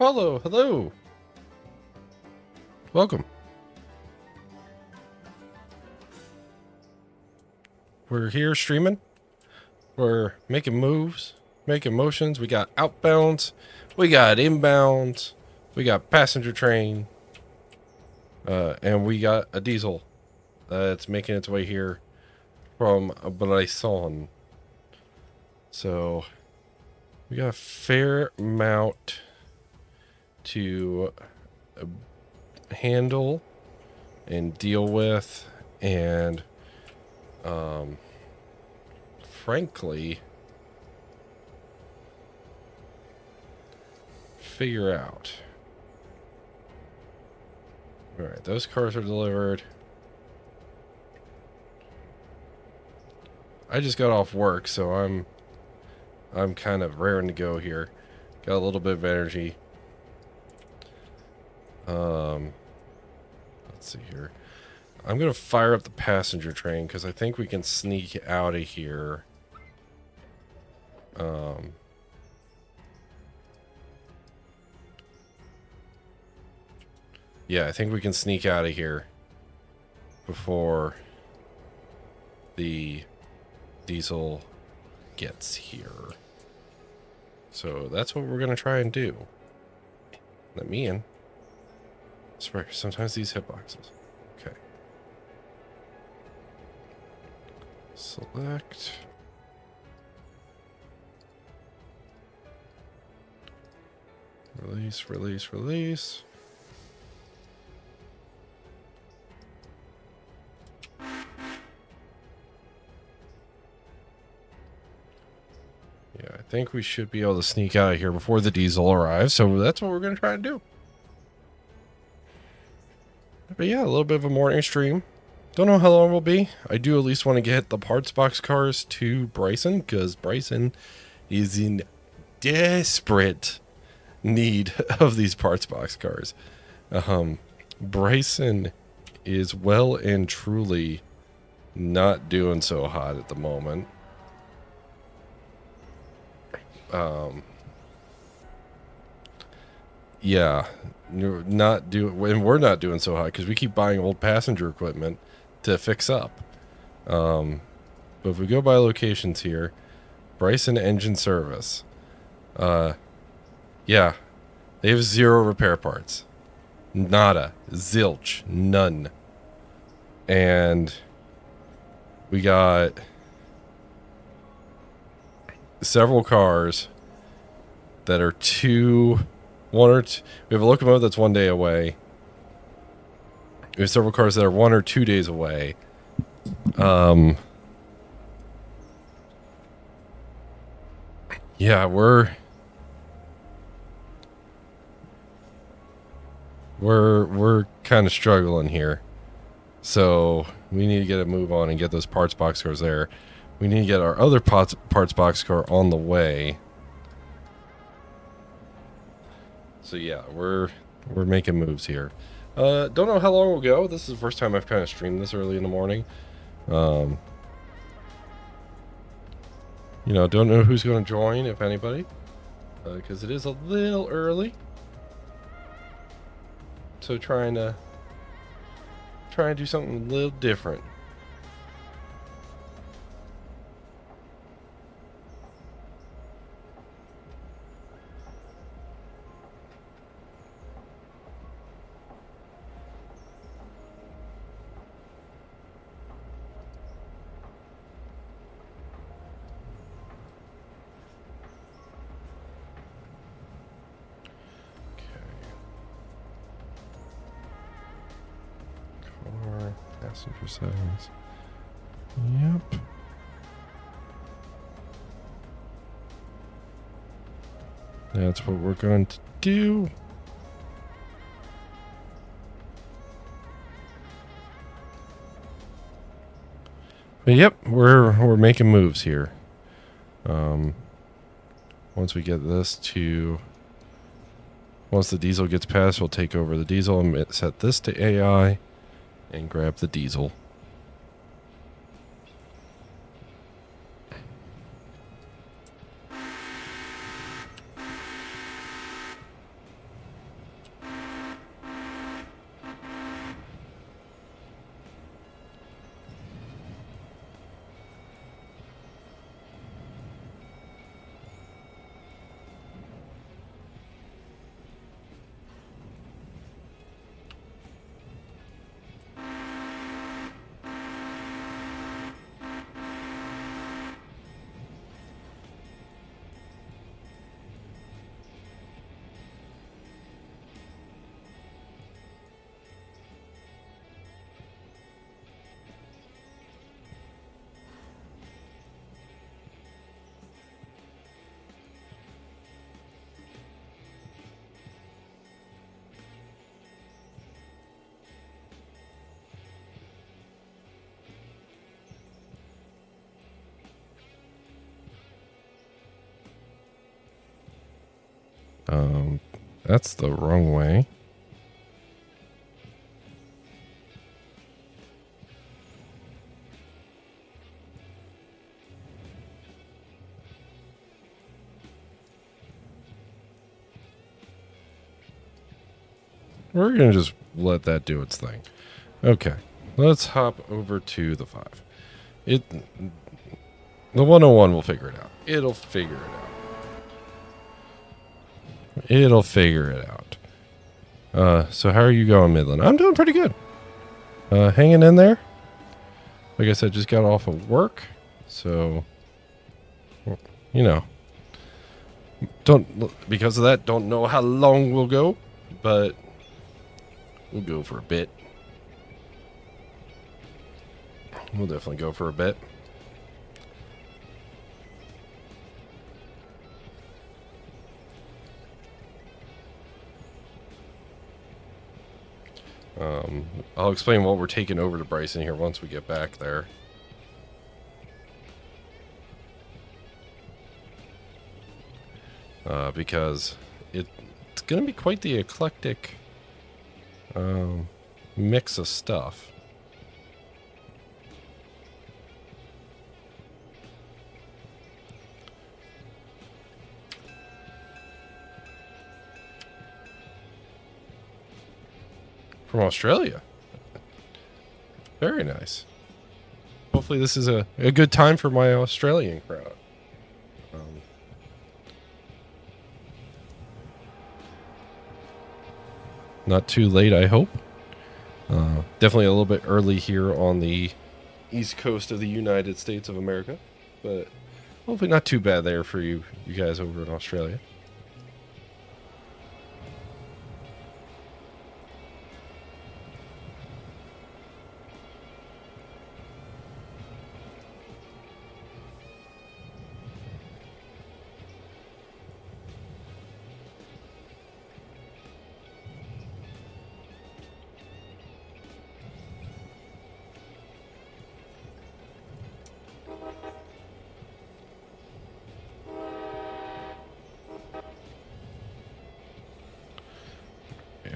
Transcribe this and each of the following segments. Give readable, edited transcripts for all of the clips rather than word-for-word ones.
Apollo, hello. Welcome. We're here streaming. We're making moves, making motions. We got outbounds. We got inbounds. We got passenger train. And we got a diesel that's making its way here from Bryson. So we got a fair amount to handle and deal with, and frankly figure out. All right, those cars are delivered. I just got off work, so I'm kind of raring to go here. Got a little bit of energy. Let's see here. I'm gonna fire up the passenger train because I think we can sneak out of here. Yeah, I think we can sneak out of here before the diesel gets here. So that's what we're gonna try and do. Let me in. Swear, sometimes these hitboxes. Okay. Select. Release, release, release. Yeah, I think we should be able to sneak out of here before the diesel arrives, so that's what we're going to try and do. But yeah, a little bit of a morning stream. Don't know how long we'll be. I do at least want to get the parts box cars to Bryson, because Bryson is in desperate need of these parts box cars. Bryson is well and truly not doing so hot at the moment. Yeah, you're not doing, and we're not doing so hot because we keep buying old passenger equipment to fix up. But if we go by locations here, Bryson Engine Service, yeah, they have 0 repair parts, nada, zilch, none, and we got several cars that are we have a locomotive that's 1 day away. We have several cars that are 1 or 2 days away. Yeah, we're kind of struggling here. So we need to get a move on and get those parts box cars there. We need to get our other parts box car on the way. So yeah, we're making moves here. Don't know how long we'll go. This is the first time I've kind of streamed this early in the morning. Don't know who's going to join, if anybody, because it is a little early. So try and do something a little different. Passenger settings. Yep. That's what we're going to do. But yep, we're making moves here. Once we get this to, once the diesel gets passed, we'll take over the diesel and set this to AI and grab the diesel. That's the wrong way. We're going to just let that do its thing. Okay. Let's hop over to the 5. The 101 will figure it out. It'll figure it out. It'll figure it out. So how are you going, Midland? I'm doing pretty good. Hanging in there. Like I said, just got off of work. So, you know. Because of that, don't know how long we'll go. But we'll go for a bit. We'll definitely go for a bit. I'll explain what we're taking over to Bryson here once we get back there. Because it's going to be quite the eclectic mix of stuff. From Australia. Very nice. Hopefully this is a good time for my Australian crowd. Not too late, I hope. Definitely a little bit early here on the east coast of the United States of America. But hopefully not too bad there for you guys over in Australia.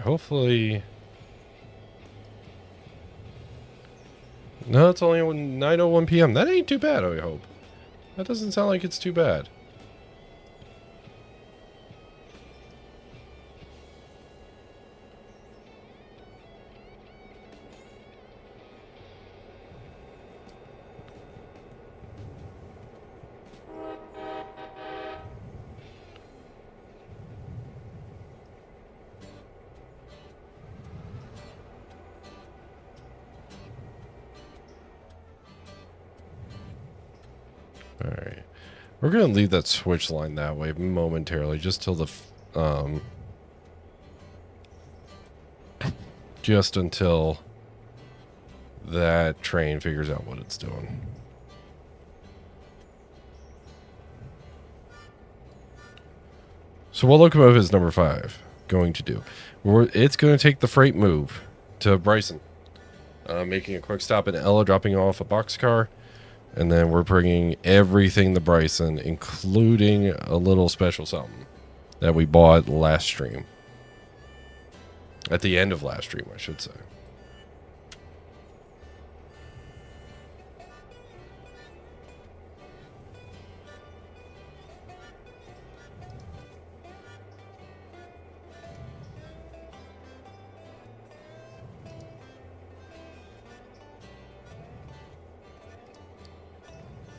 Hopefully. No, it's only 9:01 p.m. That ain't too bad, I hope. That doesn't sound like it's too bad. Alright. We're going to leave that switch line that way momentarily, just till the... just until that train figures out what it's doing. So what locomotive is number 5 going to do? It's going to take the freight move to Bryson. Making a quick stop in Ella, dropping off a boxcar. And then we're bringing everything to Bryson, including a little special something that we bought last stream. At the end of last stream, I should say.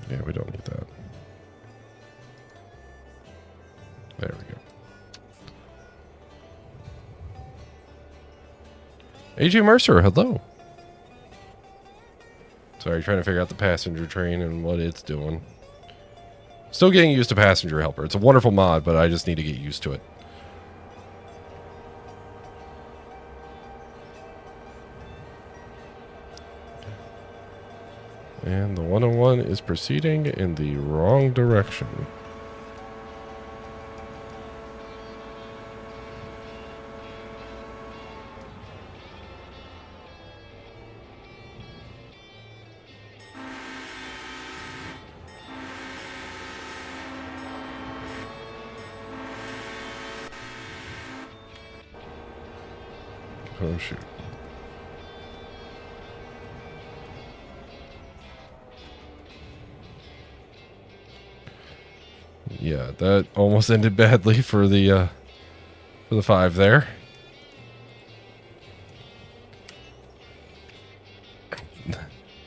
Yeah, we don't need that. There we go. AJ Mercer, hello. Sorry, trying to figure out the passenger train and what it's doing. Still getting used to Passenger Helper. It's a wonderful mod, but I just need to get used to it. And the 101 is proceeding in the wrong direction. Oh, shoot. Yeah, that almost ended badly for the 5 there.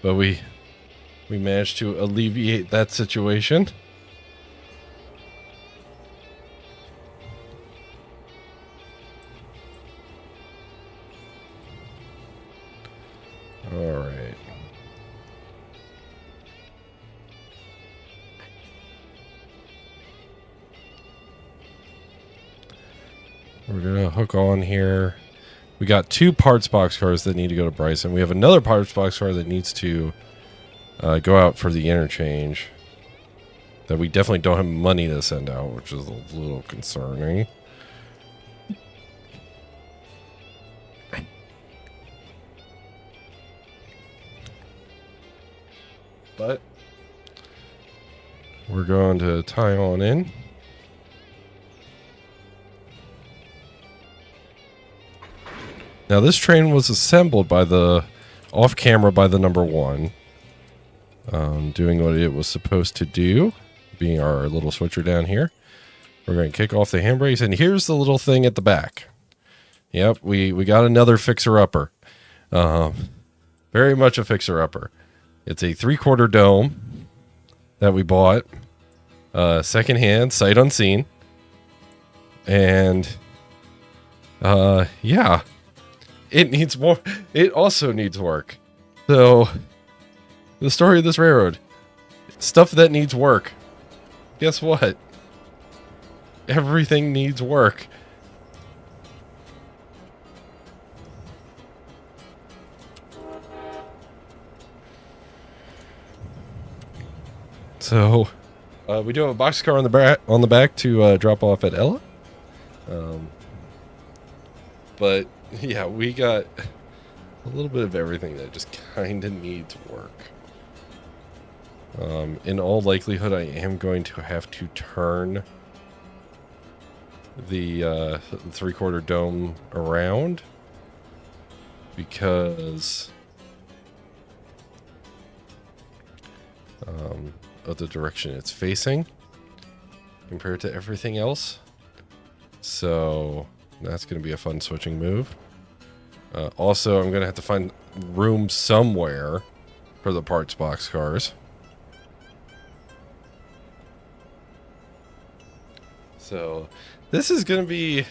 But we managed to alleviate that situation. All right. We're gonna hook on here. We got 2 parts boxcars that need to go to Bryson. We have another parts boxcar that needs to go out for the interchange. That we definitely don't have money to send out, which is a little concerning. But we're going to tie on in. Now this train was assembled by the off camera by the number 1, doing what it was supposed to do, being our little switcher down here. We're going to kick off the handbrakes, and here's the little thing at the back. Yep, we got another fixer-upper. Very much a fixer-upper. It's a 3/4 dome that we bought, secondhand, sight unseen, and yeah, it needs more. It also needs work. So, the story of this railroad, stuff that needs work. Guess what? Everything needs work. So, we do have a boxcar on the back to drop off at Ella. But yeah, we got a little bit of everything that just kind of needs work. In all likelihood, I am going to have to turn the 3/4 dome around because of the direction it's facing compared to everything else. So that's going to be a fun switching move. Also, I'm going to have to find room somewhere for the parts boxcars. So this is going to be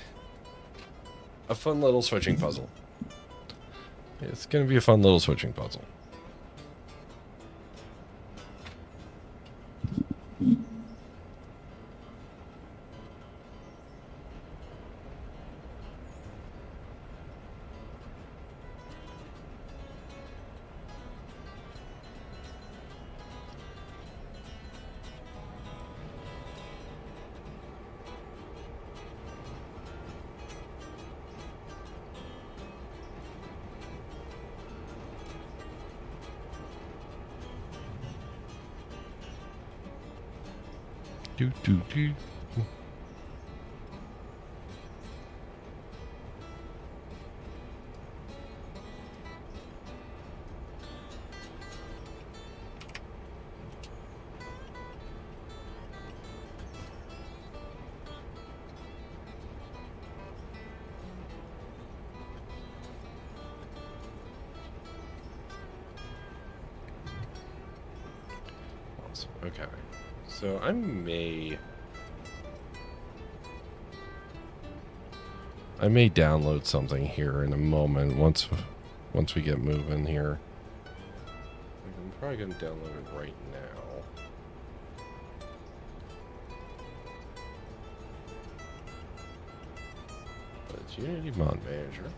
a fun little switching puzzle. It's going to be a fun little switching puzzle. Do, do, do. Awesome. Okay. So I may download something here in a moment once we get moving here. I'm probably going to download it right now. But it's Unity Mod Manager.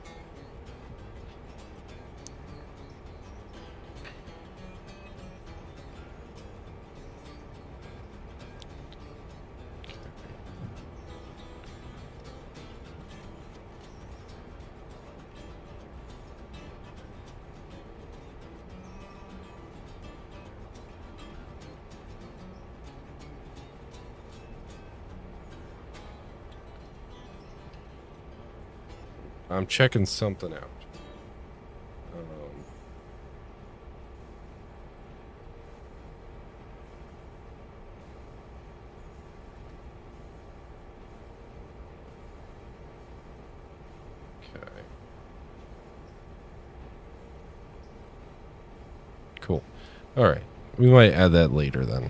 I'm checking something out. Okay. Cool. All right. We might add that later then.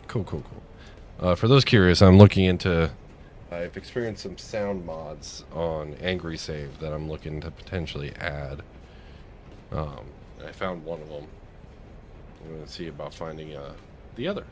Cool. For those curious, I'm looking into... I've experienced some sound mods on Angry Save that I'm looking to potentially add. I found one of them. I'm going to see about finding the other.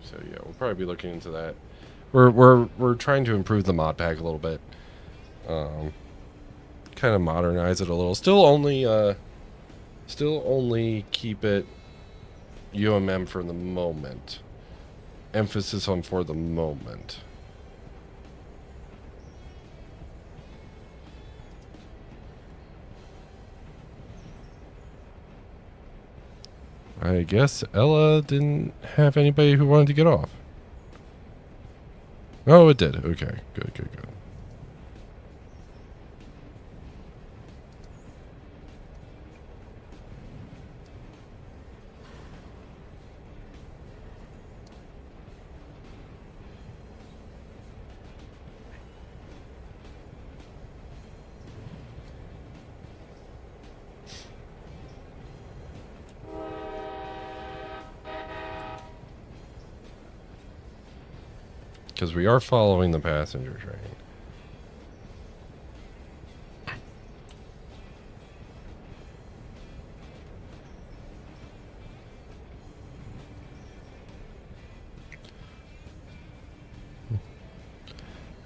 So yeah, we'll probably be looking into that. We're trying to improve the mod pack a little bit. Kind of modernize it a little. Still only keep it UMM for the moment. Emphasis on for the moment. I guess Ella didn't have anybody who wanted to get off. Oh, it did. Okay, good. Because we are following the passenger train.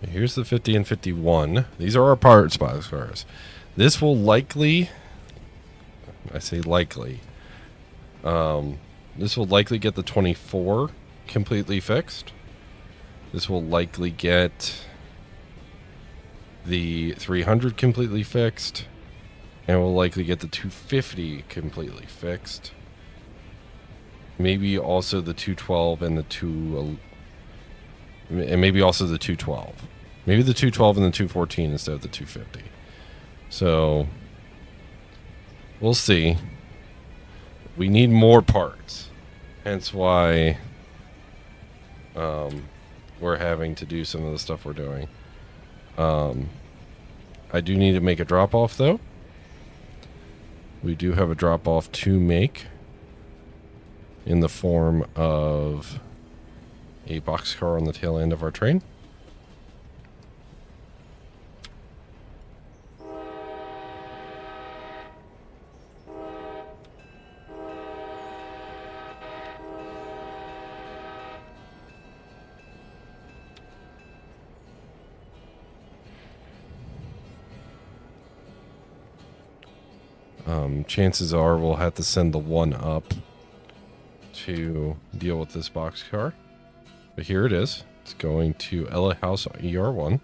Here's the 50 and 51. These are our parts boxcars. This will likely... I say likely. This will likely get the 24 completely fixed. This will likely get the 300 completely fixed. And will likely get the 250 completely fixed. Maybe also the 212 and the 2... And maybe also the 212. Maybe the 212 and the 214 instead of the 250. So... we'll see. We need more parts. Hence why we're having to do some of the stuff we're doing. I do need to make a drop-off, though. We do have a drop-off to make in the form of a boxcar on the tail end of our train. Chances are we'll have to send the one up to deal with this boxcar. But here it is. It's going to Ella House ER1.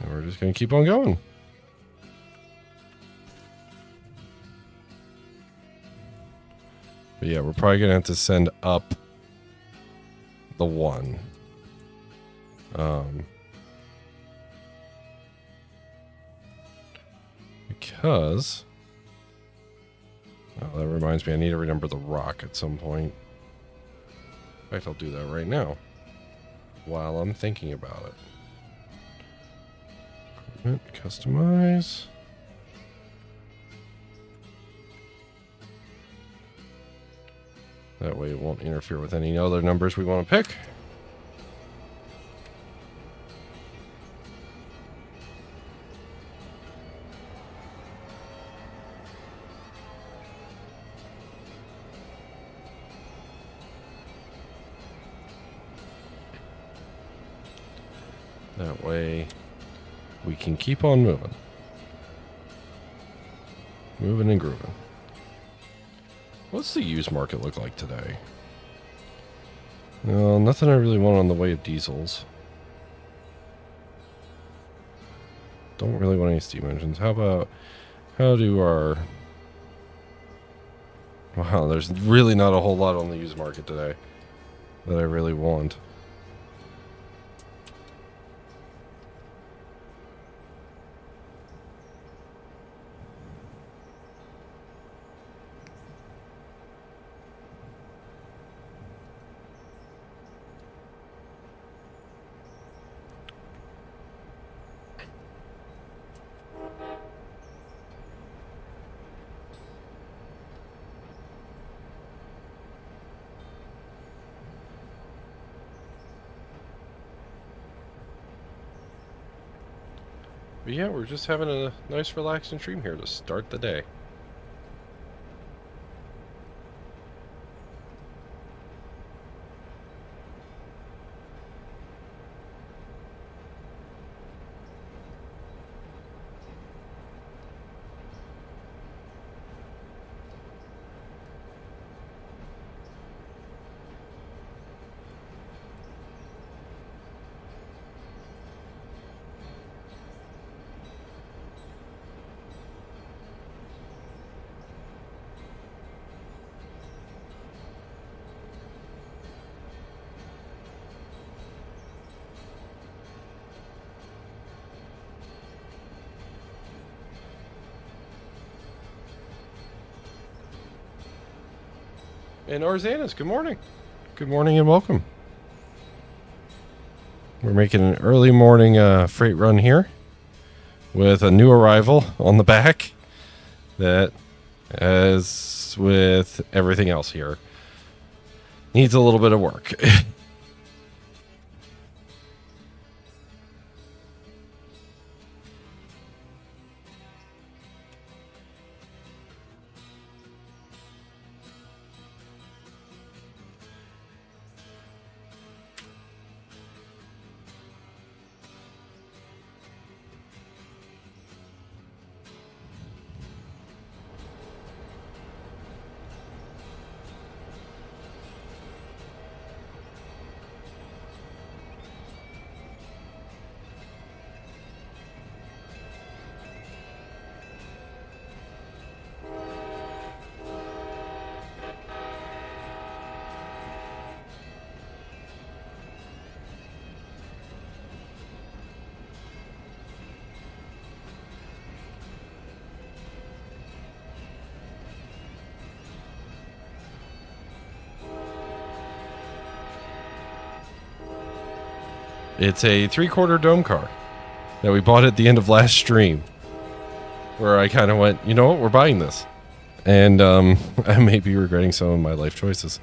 We're just going to keep on going. But yeah, we're probably going to have to send up the one. Because... oh, that reminds me, I need to remember the rock at some point. In fact, I'll do that right now. While I'm thinking about it. Customize. That way it won't interfere with any other numbers we want to pick. That way we can keep on moving. Moving and grooving. What's the used market look like today? Well, nothing I really want on the way of diesels. Don't really want any steam engines. How do our... Wow, there's really not a whole lot on the used market today that I really want. But yeah, we're just having a nice relaxing stream here to start the day. And Arzanis, good morning. Good morning and welcome. We're making an early morning freight run here with a new arrival on the back that, as with everything else here, needs a little bit of work. It's a 3/4 dome car that we bought at the end of last stream, where I kind of went, you know what, we're buying this. And I may be regretting some of my life choices.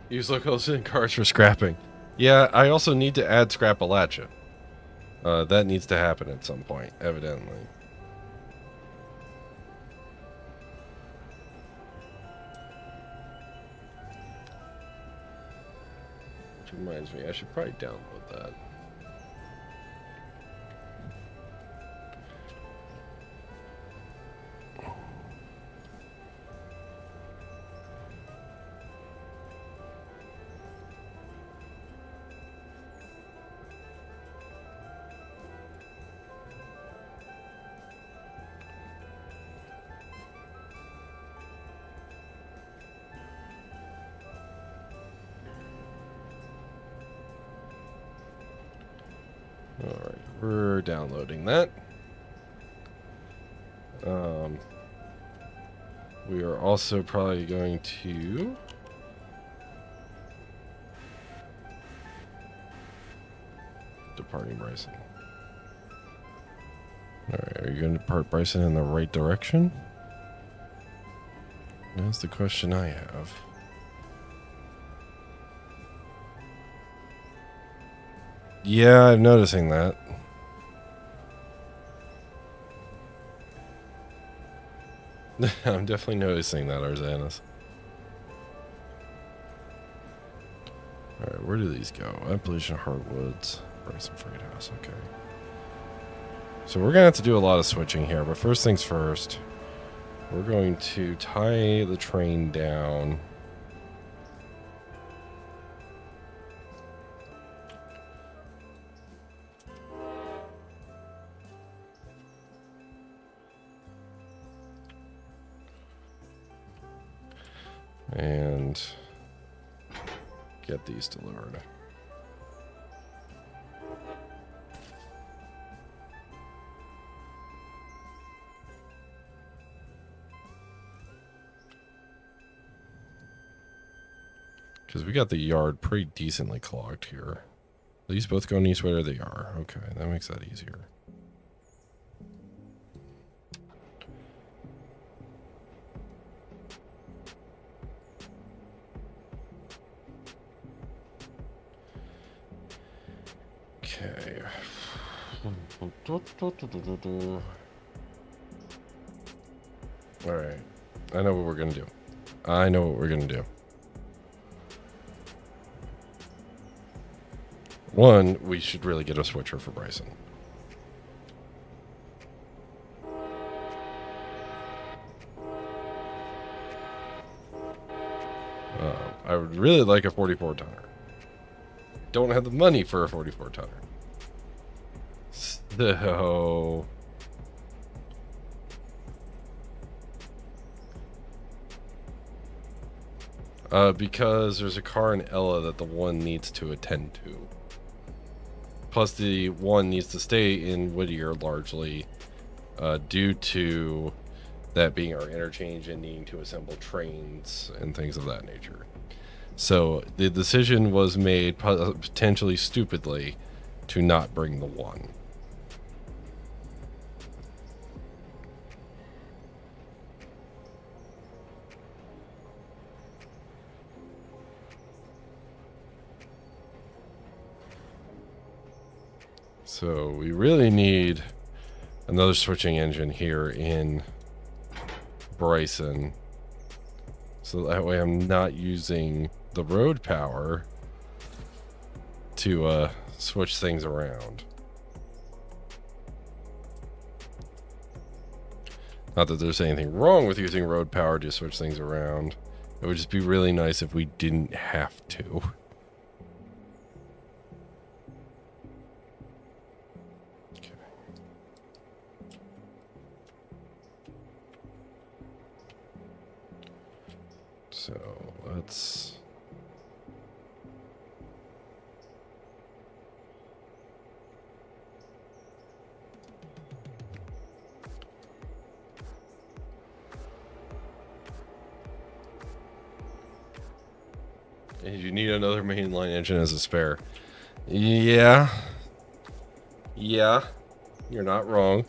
Use locals in cars for scrapping. Yeah, I also need to add Scrapalacha. That needs to happen at some point, evidently. Which reminds me, I should probably download that. Alright, we're downloading that. We are also probably going to departing Bryson. Alright, are you going to depart Bryson in the right direction? That's the question I have. Yeah, I'm noticing that. I'm definitely noticing that, Arzanis. Alright, where do these go? Appalachian Heartwoods. Bryson Freight House, okay. So we're going to have to do a lot of switching here, but first things first. We're going to tie the train down. And get these delivered. Because we got the yard pretty decently clogged here. These both going east, where they are. Okay, that makes that easier. Okay. Alright. I know what we're going to do. I know what we're going to do. One, we should really get a switcher for Bryson. I would really like a 44 tonner. Don't have the money for a 44 tonner. So because there's a car in Ella that the one needs to attend to. Plus the one needs to stay in Whittier largely due to that being our interchange and needing to assemble trains and things of that nature. So the decision was made potentially stupidly to not bring the one. So we really need another switching engine here in Bryson. So that way I'm not using the road power to switch things around. Not that there's anything wrong with using road power to switch things around. It would just be really nice if we didn't have to. So let's and you need another mainline engine as a spare. Yeah. Yeah. You're not wrong.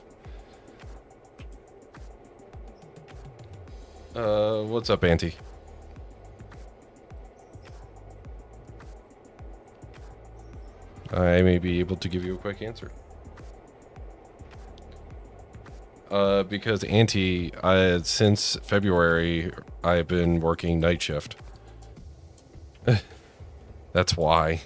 What's up, Auntie? I may be able to give you a quick answer. Because Auntie, since February, I've been working night shift. That's why.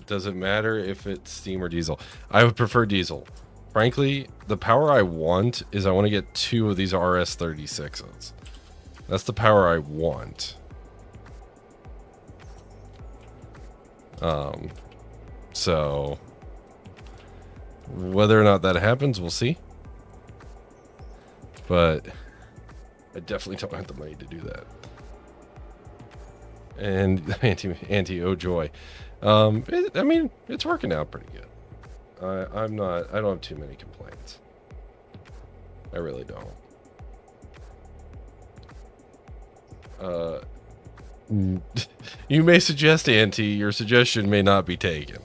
Does it matter if it's steam or diesel? I would prefer diesel. Frankly, the power I want is I want to get 2 of these RS-36s. That's the power I want. So whether or not that happens, we'll see. But I definitely don't have the money to do that. And anti, oh joy. I mean, it's working out pretty good. I don't have too many complaints. I really don't. You may suggest, Auntie, your suggestion may not be taken.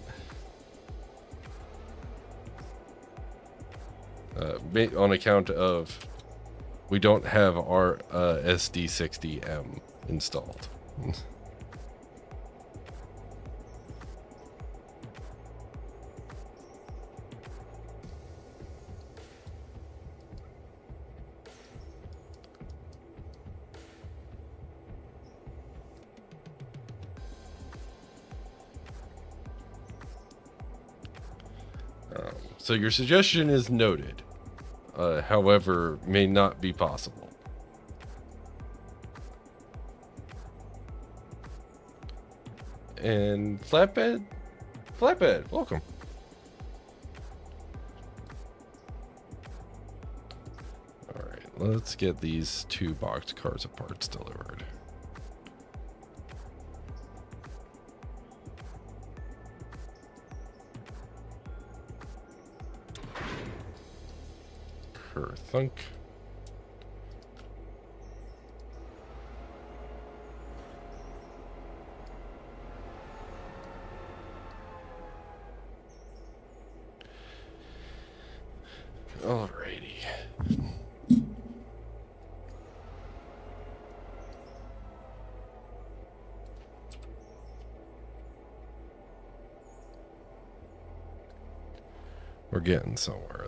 On account of we don't have our SD60M installed. So your suggestion is noted, however, may not be possible. And Flatbed, welcome. All right, let's get these 2 boxed cars of parts delivered. Per thunk. Alrighty. We're getting somewhere.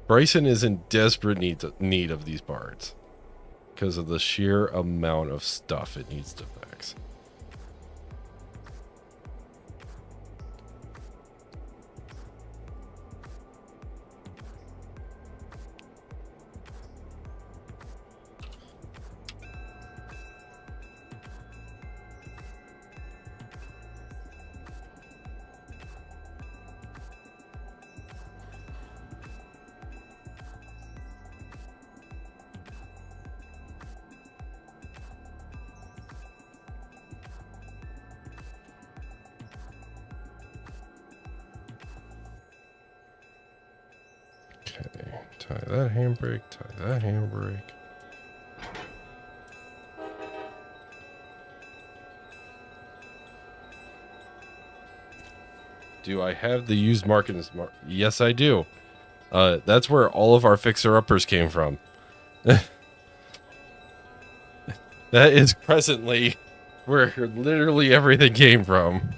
Bryson is in desperate need of these parts because of the sheer amount of stuff it needs to fix. Okay, tie that handbrake, tie that handbrake. Do I have the used market? Yes, I do. That's where all of our fixer-uppers came from. That is presently where literally everything came from.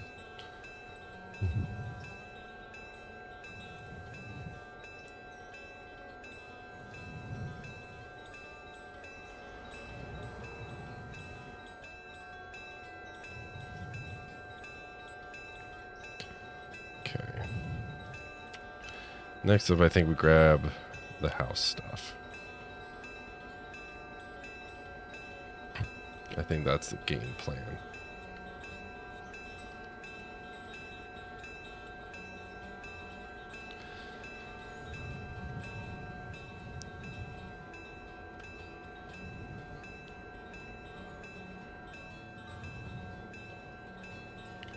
Okay. Next up, I think we grab the house stuff. I think that's the game plan.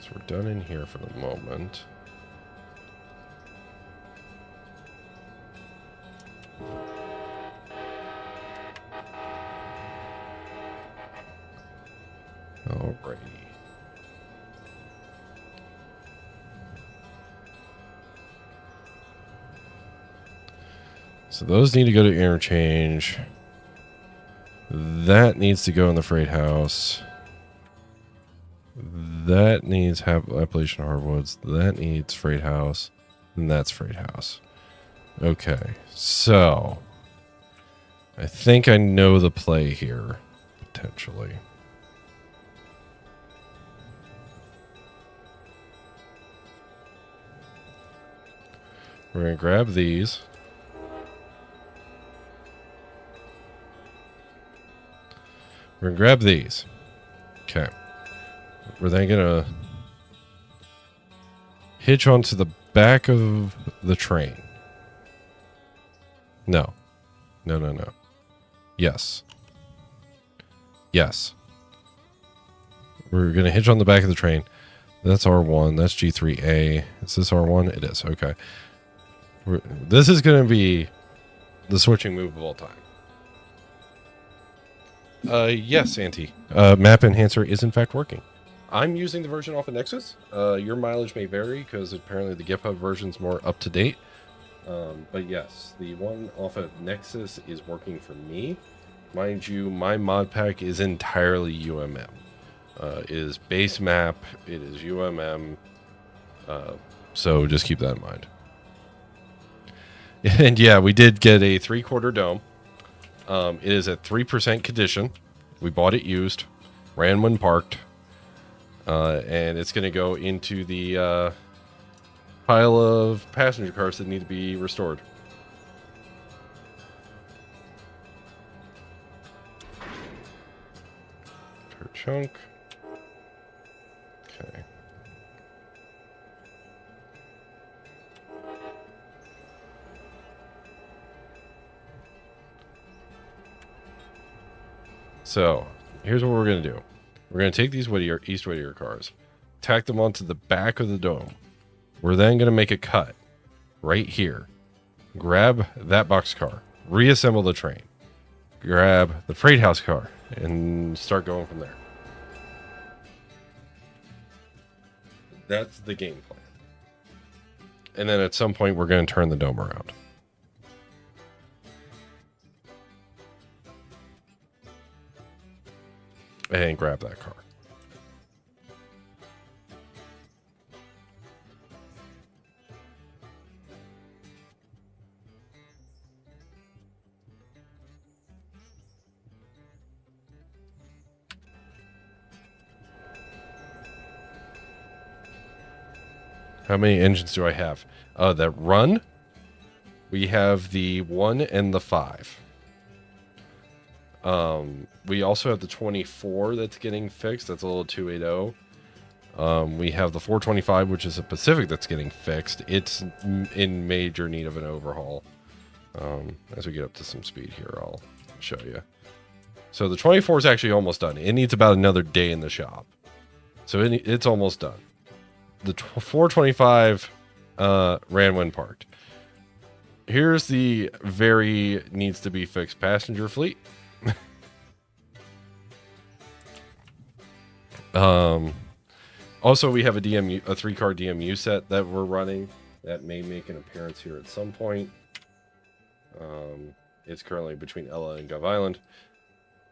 So we're done in here for the moment. Alrighty. So those need to go to interchange. That needs to go in the freight house. That needs Appalachian Hardwoods. That needs freight house. And that's freight house. Okay, so I think I know the play here, potentially. We're going to grab these. We're going to grab these. Okay. We're then going to hitch onto the back of the train. No. No, no, no. Yes. Yes. We're going to hitch on the back of the train. That's R1. That's G3A. Is this R1? It is. Okay. This is going to be the switching move of all time. Yes, Auntie. Map Enhancer is in fact working. I'm using the version off of Nexus. Your mileage may vary because apparently the GitHub version is more up to date. But yes, the one off of Nexus is working for me. Mind you, my mod pack is entirely UMM. It is base map. It is UMM. So just keep that in mind. And yeah, we did get a 3/4 dome. It is at 3% condition. We bought it used, ran when parked, and it's going to go into the pile of passenger cars that need to be restored. Per chunk. Okay. So, here's what we're going to do. We're going to take these East Whittier cars, tack them onto the back of the dome. We're then going to make a cut right here. Grab that box car, reassemble the train, grab the freight house car, and start going from there. That's the game plan. And then at some point, we're going to turn the dome around. And grab that car. How many engines do I have? That run, we have the 1 and the 5. We also have the 24 that's getting fixed. That's a little 280. We have the 425, which is a Pacific that's getting fixed. It's in major need of an overhaul. As we get up to some speed here, I'll show you. So the 24 is actually almost done. It needs about another day in the shop. So it's almost done. The 425 ran when parked. Here's the very needs to be fixed passenger fleet. Also, we have a 3-car DMU set that we're running that may make an appearance here at some point. It's currently between Ella and Gov Island.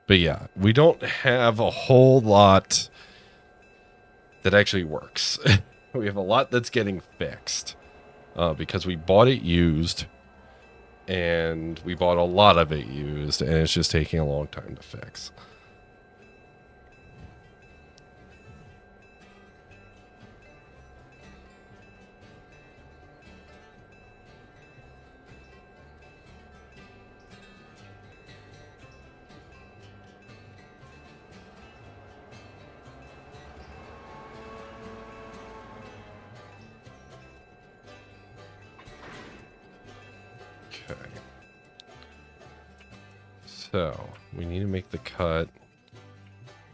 But yeah, we don't have a whole lot that actually works. We have a lot that's getting fixed because we bought it used, and we bought a lot of it used, and it's just taking a long time to fix. So, we need to make the cut.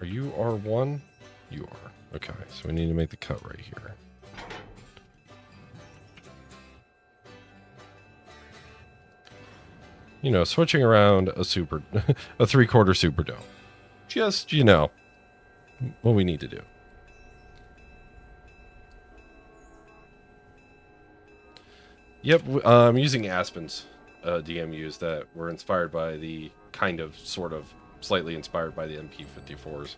Are you R1? You are. Okay, so we need to make the cut right here. You know, switching around a 3/4 Superdome. Just, you know, what we need to do. Yep, I'm using Aspens. DMUs that were inspired by the sort of, slightly inspired by the MP54s.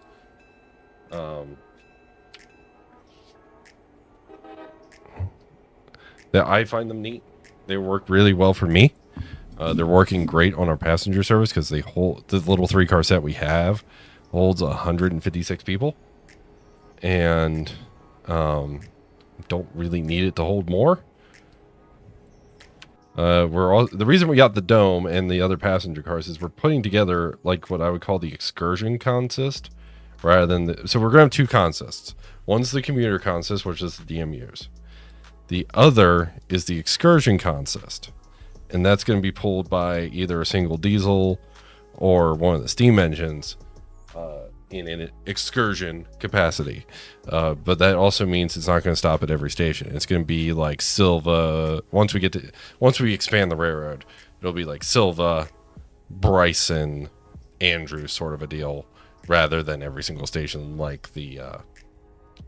That I find them neat. They work really well for me. They're working great on our passenger service because they hold the little 3-car set we have holds 156 people, and don't really need it to hold more. The reason we got the dome and the other passenger cars is we're putting together like what I would call the excursion consist, rather than so we're gonna have 2 consists. One's the commuter consist, which is the DMUs. The other is the excursion consist, and that's going to be pulled by either a single diesel or one of the steam engines in an excursion capacity. But that also means it's not going to stop at every station. It's going to be like Silva. Once we expand the railroad, it'll be like Silva, Bryson, Andrews sort of a deal, rather than every single station like the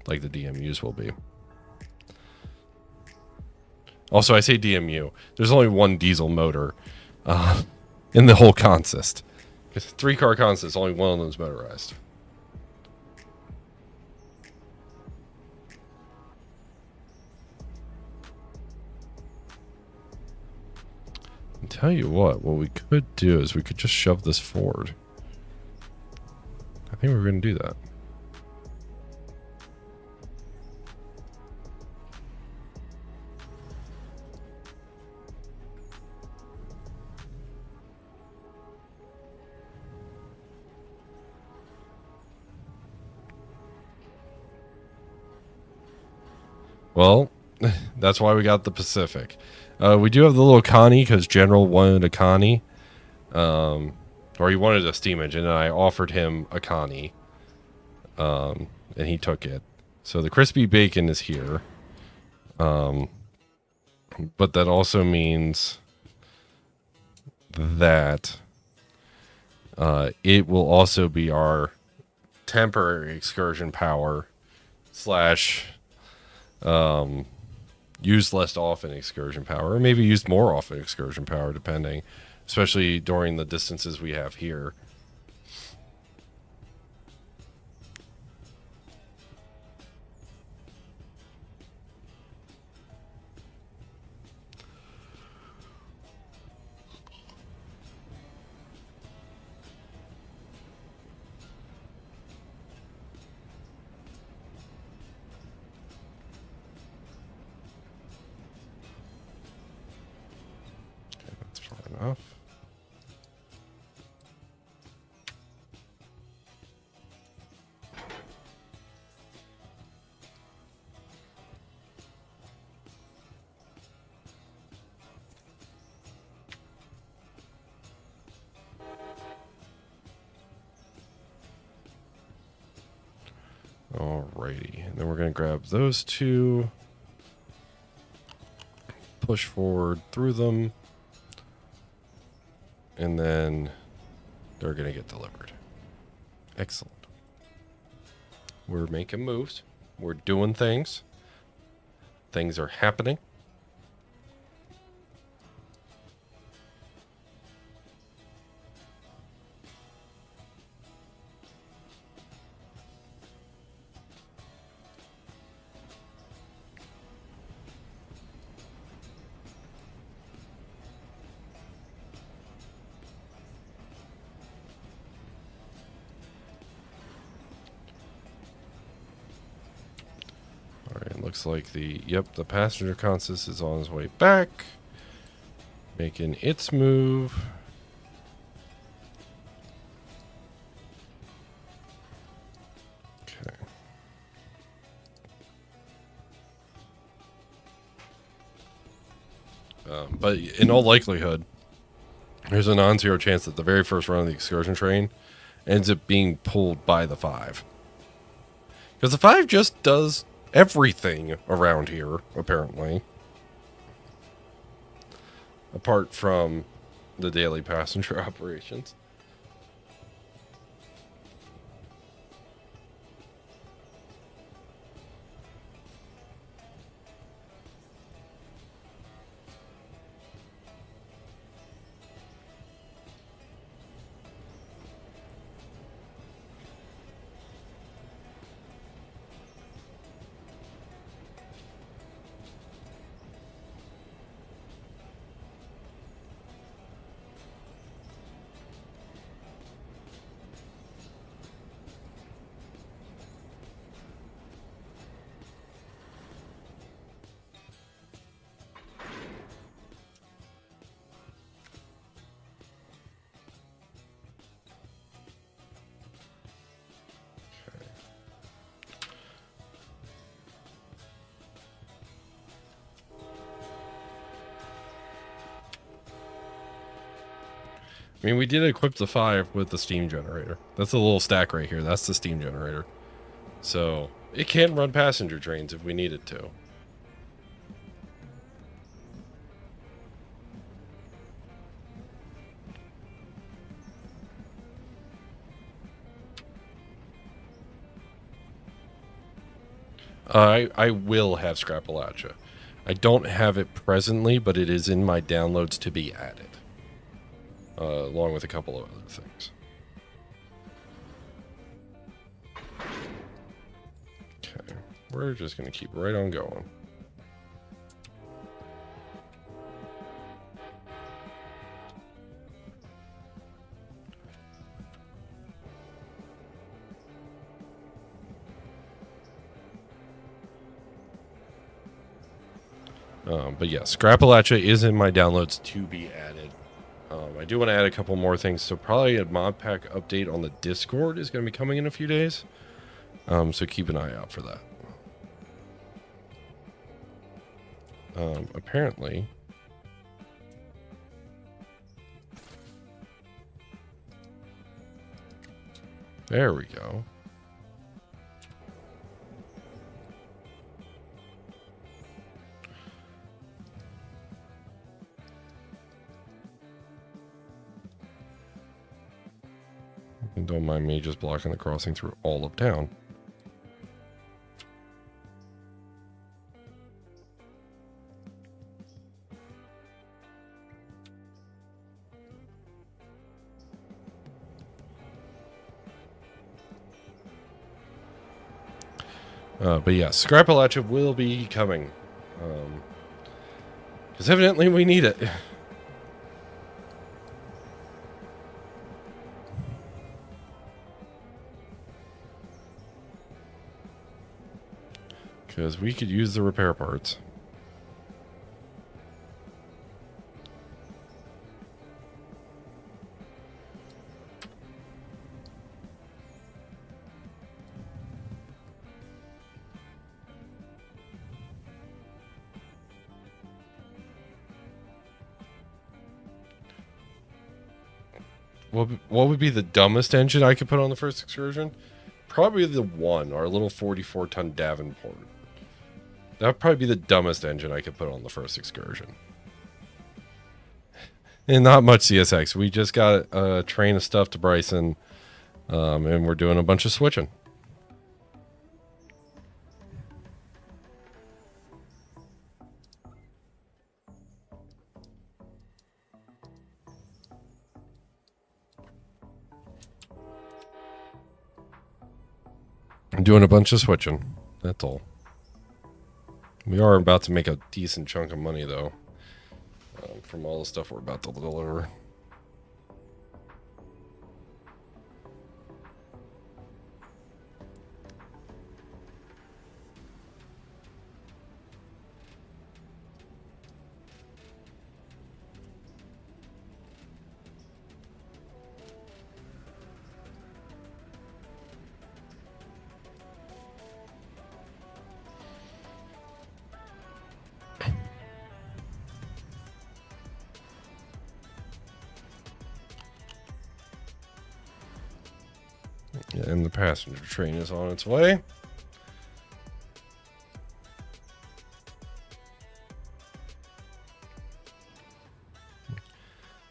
DMUs will be. Also, I say DMU. There's only one diesel motor in the whole consist. 3-car consist, only one of them is motorized. I'll tell you what we could do is we could just shove this forward. I think we're going to do that. Well, that's why we got the Pacific. We do have the little Connie because General wanted a Connie. Or he wanted a steam engine, and I offered him a Connie. And he took it. So the crispy bacon is here. But that also means that it will also be our temporary excursion power / used less often excursion power, or maybe used more often excursion power, depending, especially during the distances we have here. Enough. Alrighty, and then we're going to grab those 2, push forward through them, and then they're going to get delivered. Excellent. We're making moves. We're doing things. Things are happening. Looks like the passenger consist is on his way back, making its move. Okay. But in all likelihood, there's a non-zero chance that the very first run of the excursion train ends up being pulled by the 5. Because the 5 just does everything around here, apparently. Apart from the daily passenger operations. I mean, we did equip the 5 with the steam generator. That's a little stack right here. That's the steam generator. So it can run passenger trains if we need it to. I will have Scrapalacha. I don't have it presently, but it is in my downloads to be added. Along with a couple of other things. Okay, we're just going to keep right on going. But yeah, Scrapalacha is in my downloads to be added. I do want to add a couple more things, so probably a mod pack update on the Discord is going to be coming in a few days. So keep an eye out for that. Apparently, there we go. And don't mind me just blocking the crossing through all of town. But yeah, Scrapalacha will be coming. Because evidently we need it. Because we could use the repair parts. What would be the dumbest engine I could put on the first excursion? Probably the one, our little 44-ton Davenport. That would probably be the dumbest engine I could put on the first excursion. And not much CSX. We just got a train of stuff to Bryson, and we're doing a bunch of switching. I'm doing a bunch of switching. That's all. We are about to make a decent chunk of money, though, from all the stuff we're about to deliver. And the passenger train is on its way.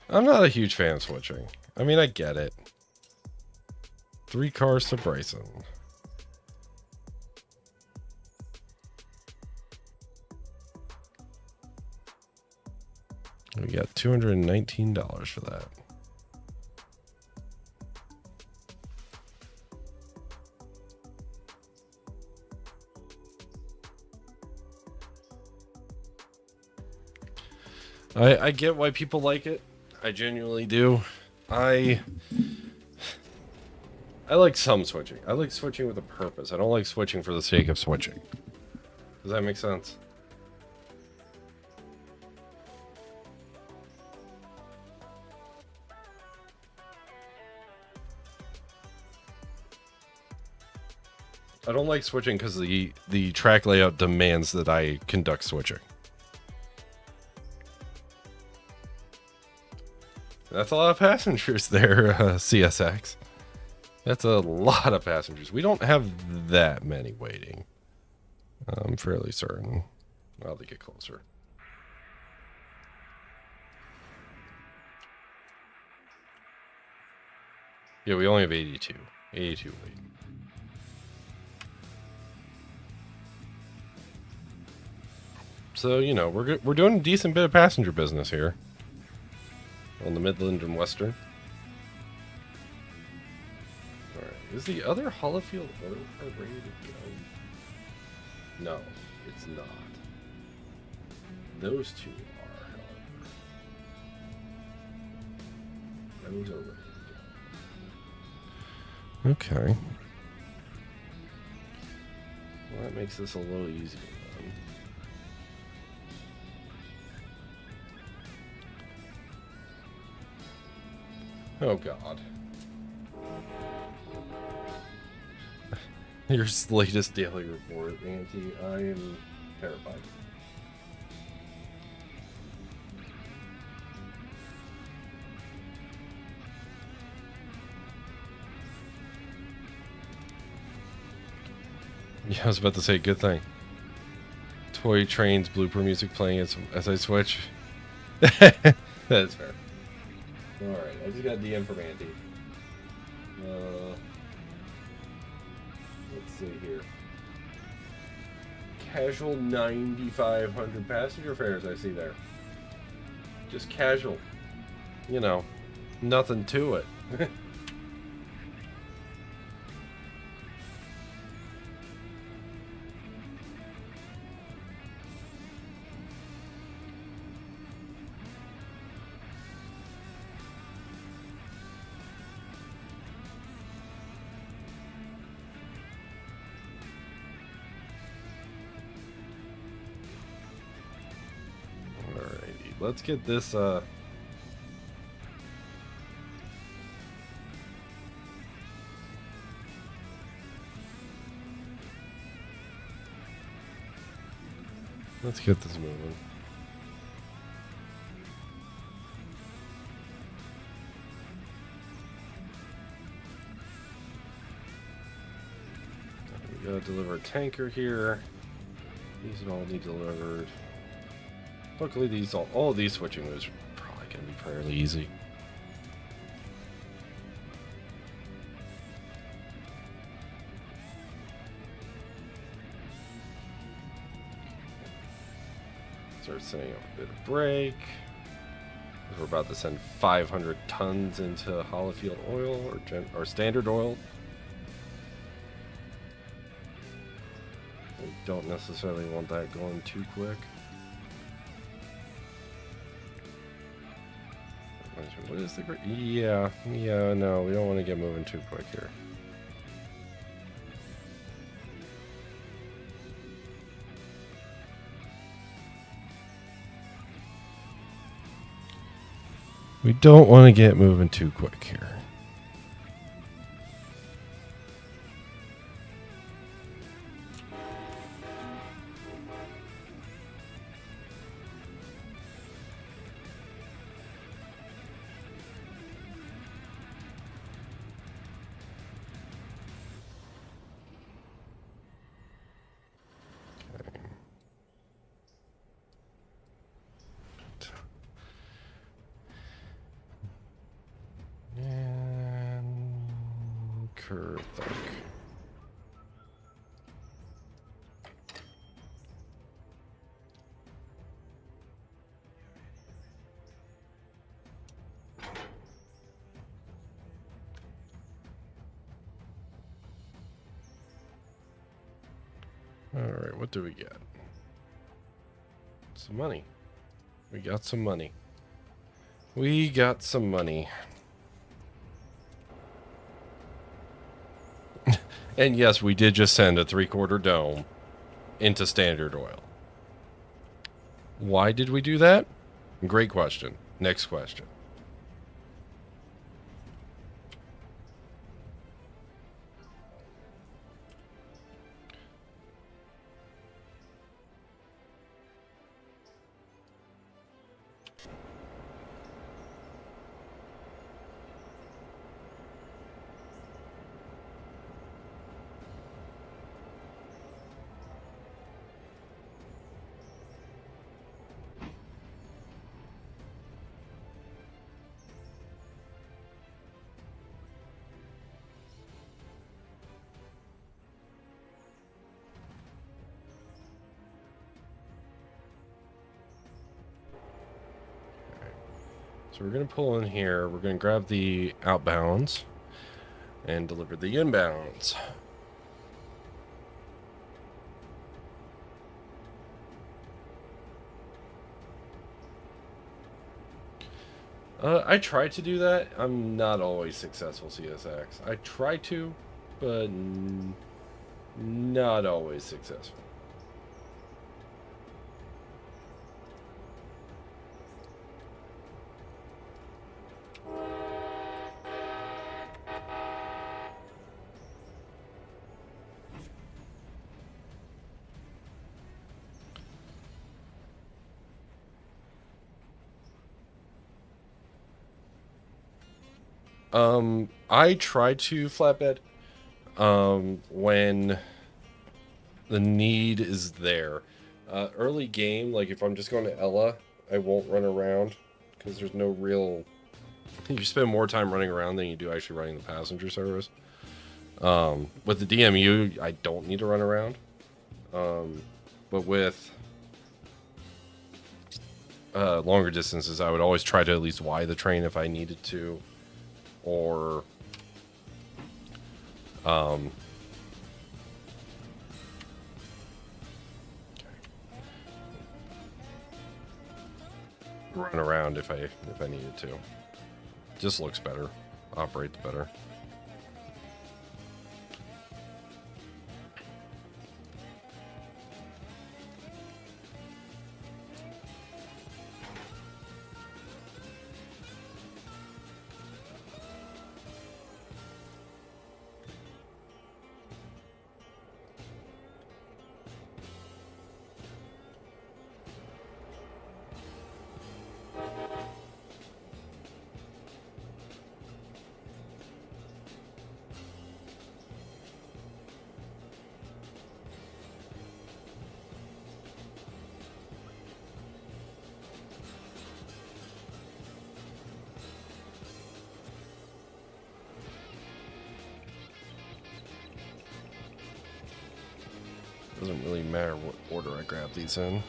I'm not a huge fan of switching. I mean, I get it. 3 cars to Bryson. We got $219 for that. I get why people like it. I genuinely do. I like some switching. I like switching with a purpose. I don't like switching for the sake of switching. Does that make sense? I don't like switching because the track layout demands that I conduct switching. That's a lot of passengers there, CSX. That's a lot of passengers. We don't have that many waiting. I'm fairly certain. Well, they get closer. Yeah, we only have 82. 82 waiting. So, you know, we're doing a decent bit of passenger business here. On the Midland and Western. Alright, is the other Hollifield oil car ready to go? No, it's not. Those two are, however. Those are ready to go. Okay. Well, that makes this a little easier then. Oh, God. Your latest daily report, Auntie. I am terrified. Yeah, I was about to say, good thing. Toy trains, blooper music playing as I switch. That's fair. Alright, I just got DM from Auntie. Let's see here. Casual 9,500 passenger fares I see there. Just casual. You know, nothing to it. Let's get this, let's get this moving. We gotta deliver a tanker here. These all need delivered. Luckily, all of these switching moves are probably going to be fairly easy. Start setting up a bit of brake. We're about to send 500 tons into Hollifield oil or standard oil. We don't necessarily want that going too quick. What is the... Yeah, no, we don't want to get moving too quick here. We don't want to get moving too quick here. Alright, what do we get? Some money. We got some money. We got some money. And yes, we did just send a 3/4 dome into Standard Oil. Why did we do that? Great question. Next question. So we're going to pull in here. We're going to grab the outbounds and deliver the inbounds. I try to do that. I'm not always successful, CSX. I try to, but not always successful. I try to flatbed when the need is there. Early game, like if I'm just going to Ella, I won't run around because there's no real. You spend more time running around than you do actually running the passenger service. With the DMU, I don't need to run around. But with longer distances, I would always try to at least Y the train if I needed to. Or run around if I needed to. Just looks better, operates better. Doesn't really matter what order I grab these in.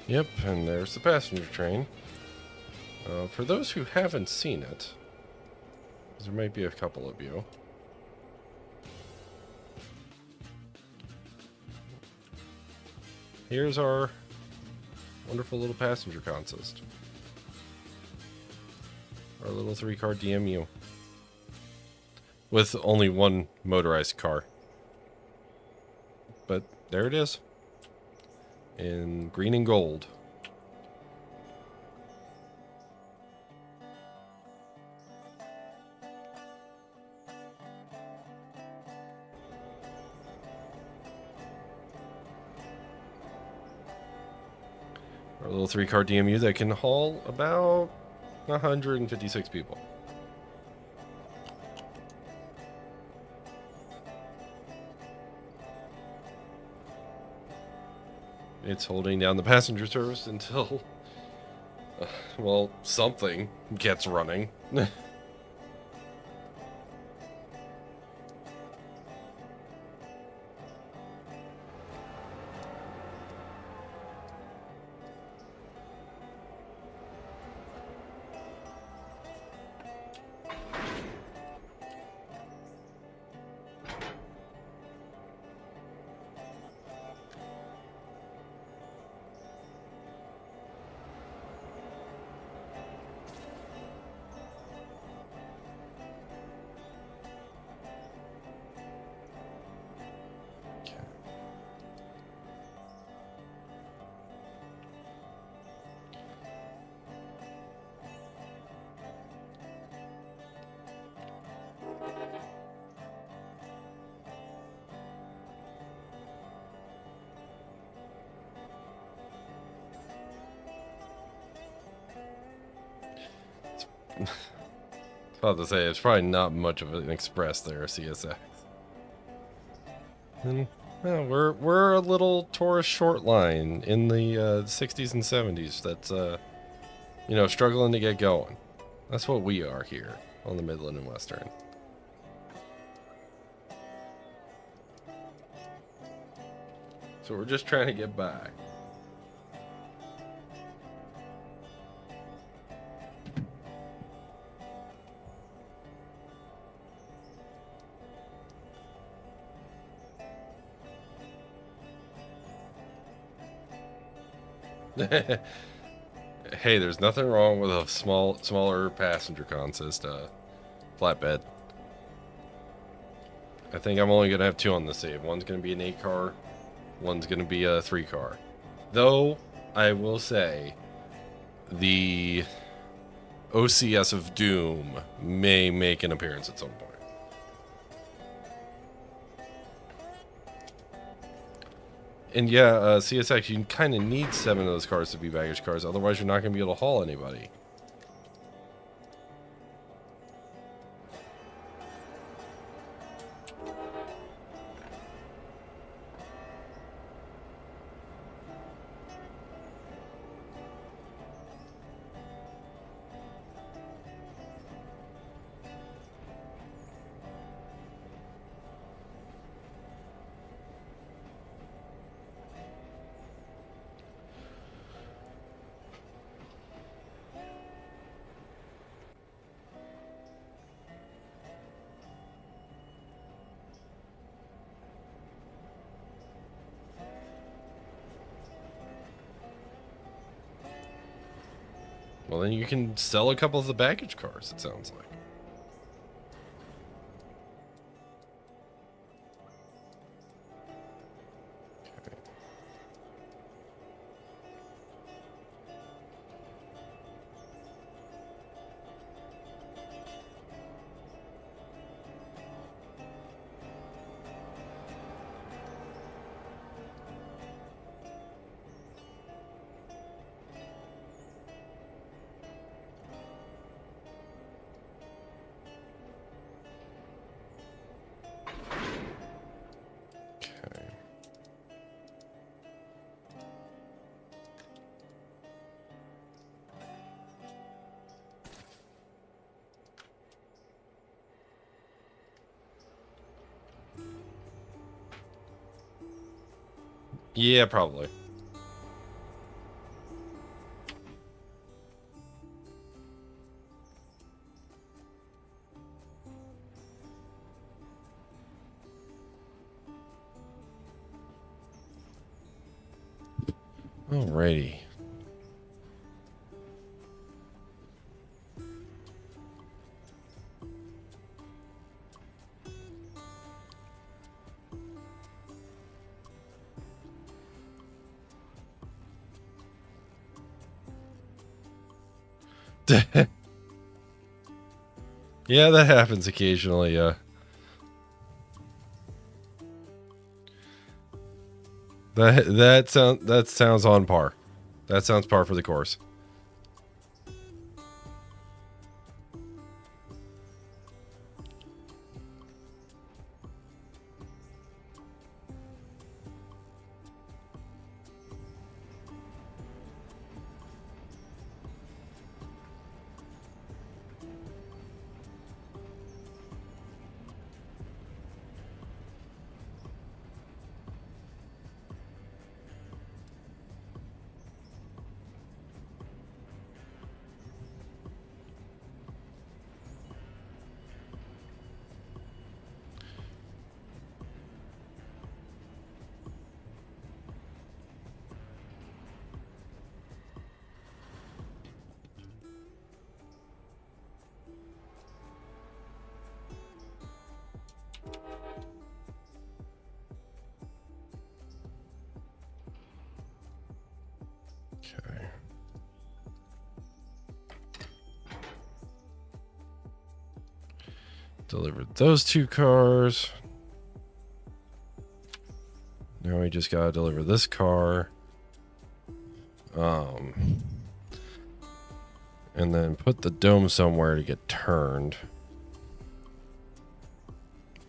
Yep, and there's the passenger train. For those who haven't seen it, there might be a couple of you. Here's our wonderful little passenger consist. Our little 3-car DMU. With only one motorized car. But there it is. In green and gold. Our little 3-car DMU that can haul about 156 people. It's holding down the passenger service until, well, something gets running. About to say, it's probably not much of an express there, CSX. And, well, we're a little tourist short line in the 60s and 70s. That's You know, struggling to get going. That's what we are here on the Midland and Western. So we're just trying to get by. Hey, there's nothing wrong with a smaller passenger consist flatbed. I think I'm only gonna have 2 on the save. One's gonna be an 8 car, one's gonna be a 3 car. Though I will say, the OCS of Doom may make an appearance at some point. And yeah, CSX, you kind of need 7 of those cars to be baggage cars, otherwise you're not going to be able to haul anybody. Well, then you can sell a couple of the baggage cars, it sounds like. Yeah, probably. Alrighty. Yeah, that happens occasionally, That sounds on par. That sounds par for the course. Okay. Delivered those 2 cars. Now we just gotta deliver this car. And then put the dome somewhere to get turned.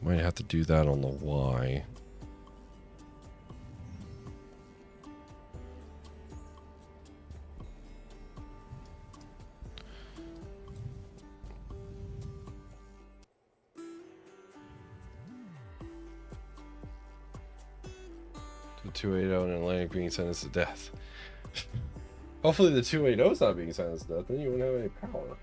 Might have to do that on the Y. 280 in Atlantic being sentenced to death. Hopefully the 280 is not being sentenced to death, then you wouldn't have any power.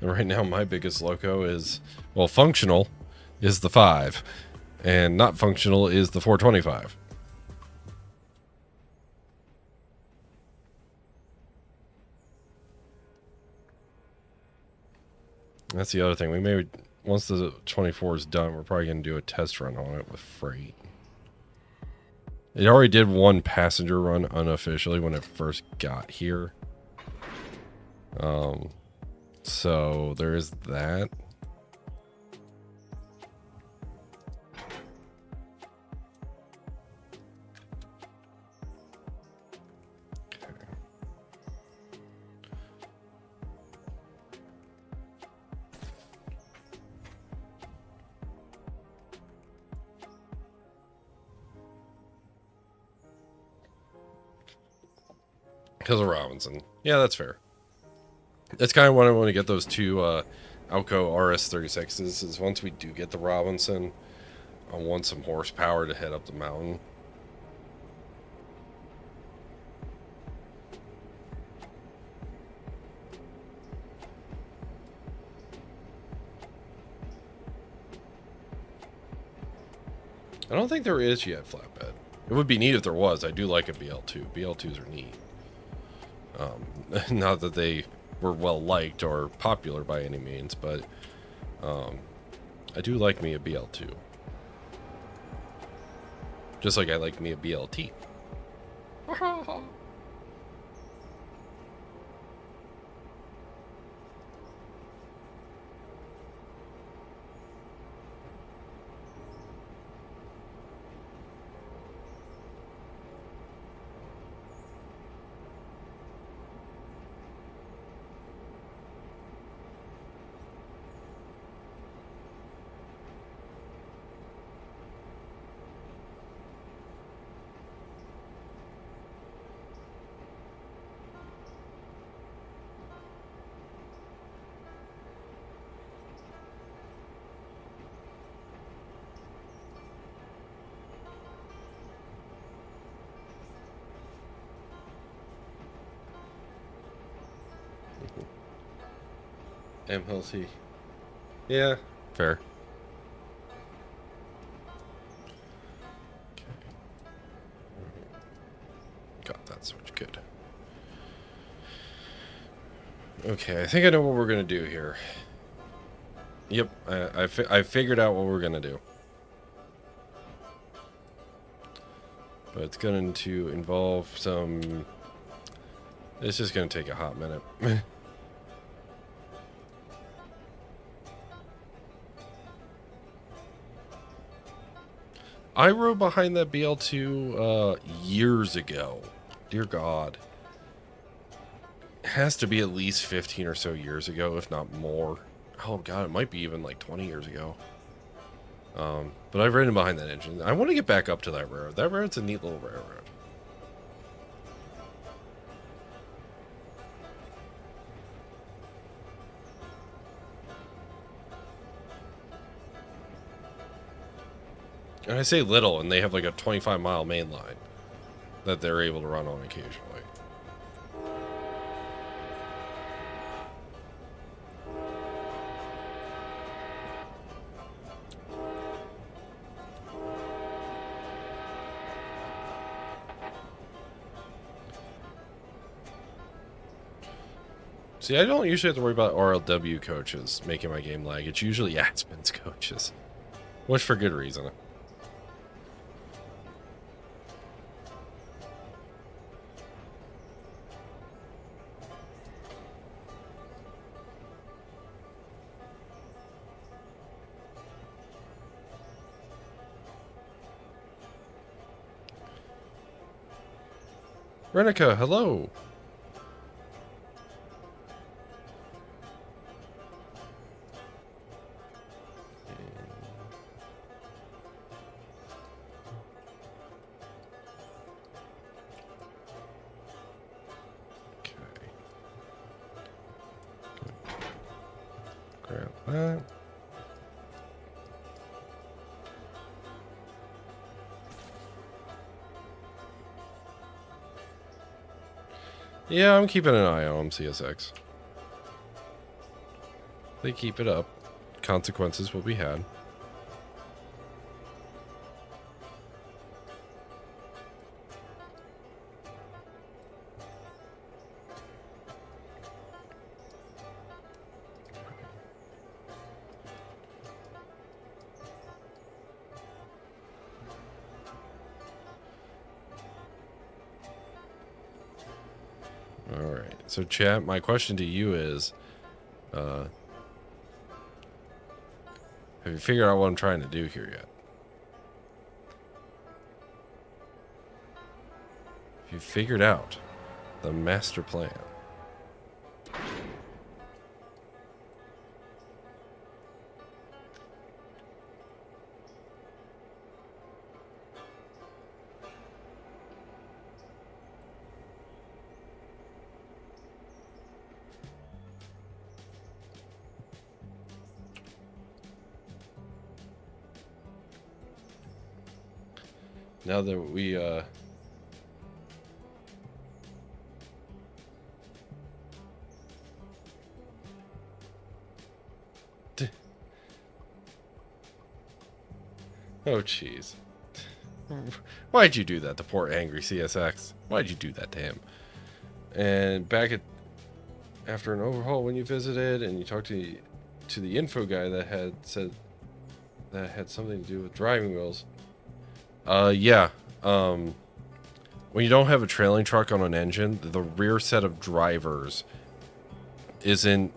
And right now, my biggest loco is, well, functional is the 5, and not functional is the 425. That's the other thing. We may, once the 24 is done, we're probably going to do a test run on it with freight. It already did one passenger run unofficially when it first got here. So there is that. Because of Robinson. Yeah, that's fair. That's kind of what I want to get those two Alco RS36s, is once we do get the Robinson, I want some horsepower to head up the mountain. I don't think there is yet flatbed. It would be neat if there was. I do like a BL2. BL2s are neat. Not that they were well liked or popular by any means, but I do like me a BL2. Just like I like me a BLT. MLT. Yeah, fair. Okay. Got that switch. Good. Okay, I think I know what we're going to do here. Yep, I figured out what we're going to do. But it's going to involve some... It's just going to take a hot minute. I rode behind that BL2 years ago. Dear God. It has to be at least 15 or so years ago, if not more. Oh God, it might be even like 20 years ago. But I've ridden behind that engine. I want to get back up to that railroad. That railroad's a neat little railroad. And I say little, and they have like a 25-mile main line that they're able to run on occasionally. See, I don't usually have to worry about RLW coaches making my game lag. It's usually Aspen's coaches, which for good reason. Renica, hello. Okay. Grab that. Yeah, I'm keeping an eye on them, CSX. They keep it up. Consequences will be had. Alright, so chat, my question to you is, have you figured out what I'm trying to do here yet? Have you figured out the master plan? Now that we, oh, jeez. Why'd you do that to poor angry CSX? Why'd you do that to him? And back at after an overhaul when you visited and you talked to the info guy that had said that had something to do with driving wheels. Yeah. When you don't have a trailing truck on an engine, the rear set of drivers isn't.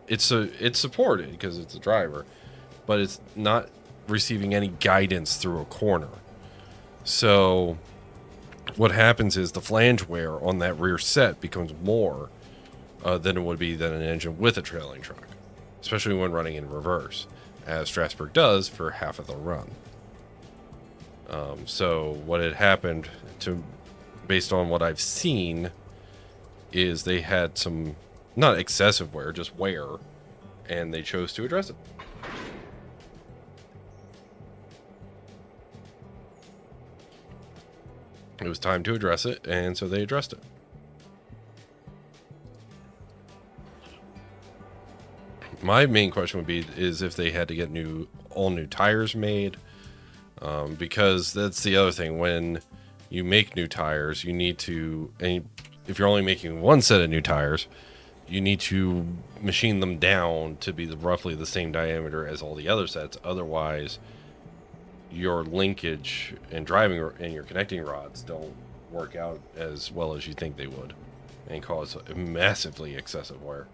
It's supported because it's a driver, but it's not receiving any guidance through a corner. So what happens is the flange wear on that rear set becomes more than it would be than an engine with a trailing truck, especially when running in reverse, as Strasbourg does for half of the run. So what had happened, based on what I've seen, is they had some, not excessive wear, just wear, and they chose to address it. It was time to address it, and so they addressed it. My main question would be is if they had to get all new tires made, because that's the other thing. When you make new tires, you need to, and if you're only making one set of new tires, you need to machine them down to be roughly the same diameter as all the other sets. Otherwise, your linkage and driving and your connecting rods don't work out as well as you think they would, and cause massively excessive wear.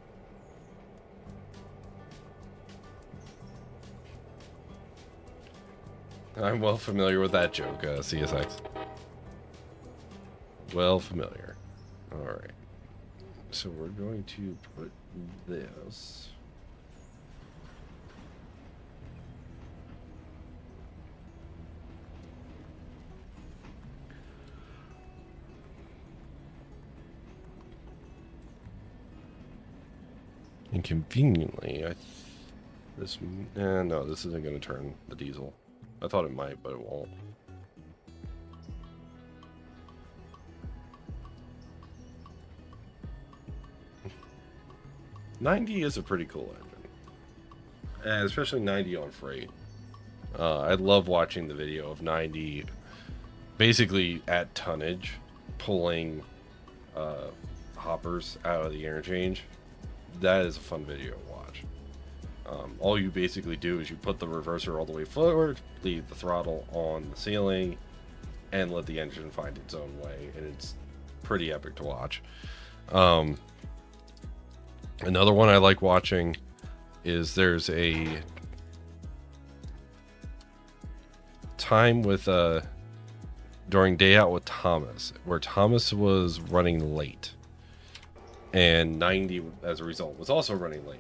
I'm well familiar with that joke, CSX. Well familiar. Alright. So we're going to put this... Inconveniently, no, this isn't going to turn the diesel. I thought it might, but it won't. $90 is a pretty cool engine, and especially 90 on freight. I love watching the video of 90 basically at tonnage pulling hoppers out of the interchange. That is a fun video to watch. All you basically do is you put the reverser all the way forward, leave the throttle on the ceiling, and let the engine find its own way, and it's pretty epic to watch. Another one I like watching is there's a time with during day out with Thomas, where Thomas was running late, and 90 as a result was also running late.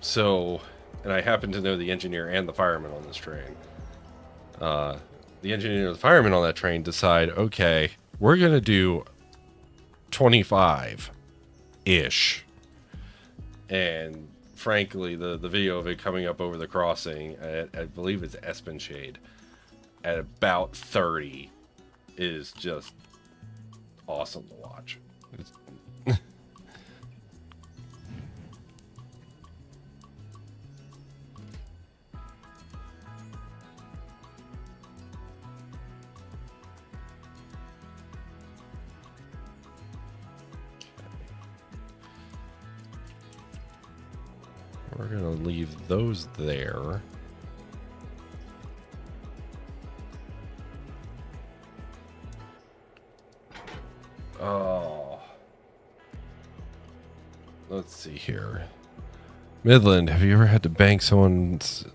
So, and I happen to know the engineer and the fireman on this train. The engineer and the fireman on that train decide, okay, we're gonna do 25-ish, and frankly, the video of it coming up over the crossing at, I believe it's Espenshade, at about 30 is just awesome to watch. We're gonna leave those there. Oh, let's see here. Midland, have you ever had to bank someone's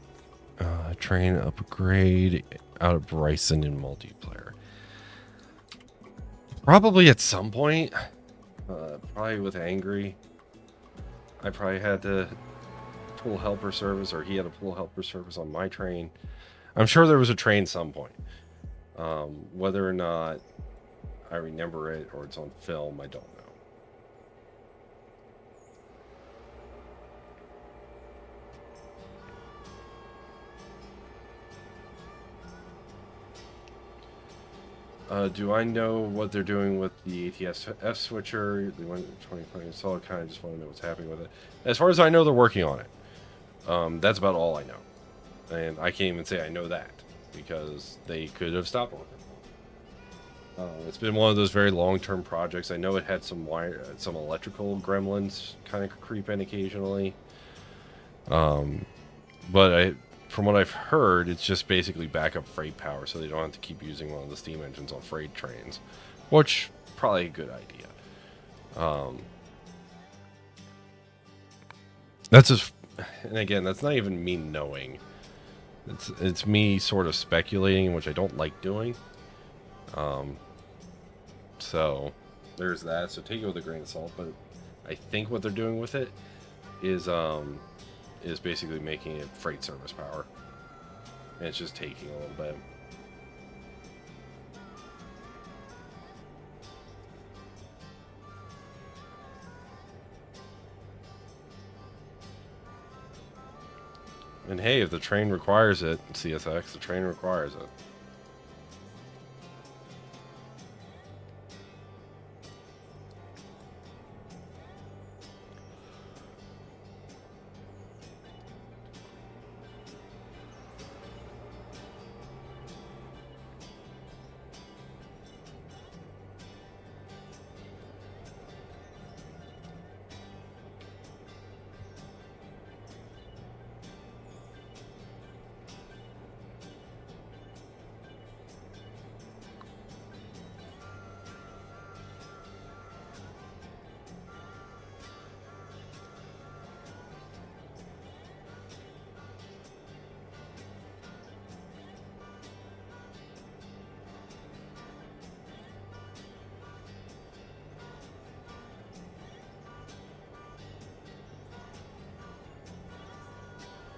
train upgrade out of Bryson in multiplayer? Probably at some point. Probably with Angry. I probably had to pull helper service, or he had to pull helper service on my train. I'm sure there was a train some point. Whether or not I remember it or it's on film, I don't know. Do I know what they're doing with the ATS-F switcher? They went 2020, so I kind of just want to know what's happening with it. As far as I know, they're working on it. That's about all I know. And I can't even say I know that, because they could have stopped working. It's been one of those very long-term projects. I know it had some some electrical gremlins kind of creep in occasionally. But from what I've heard, it's just basically backup freight power, so they don't have to keep using one of the steam engines on freight trains, which probably a good idea. That's just, and again, that's not even me knowing. It's me sort of speculating, which I don't like doing. So there's that. So take it with a grain of salt. But I think what they're doing with it is basically making it freight service power, and it's just taking a little bit. And hey, if the train requires it, CSX, the train requires it.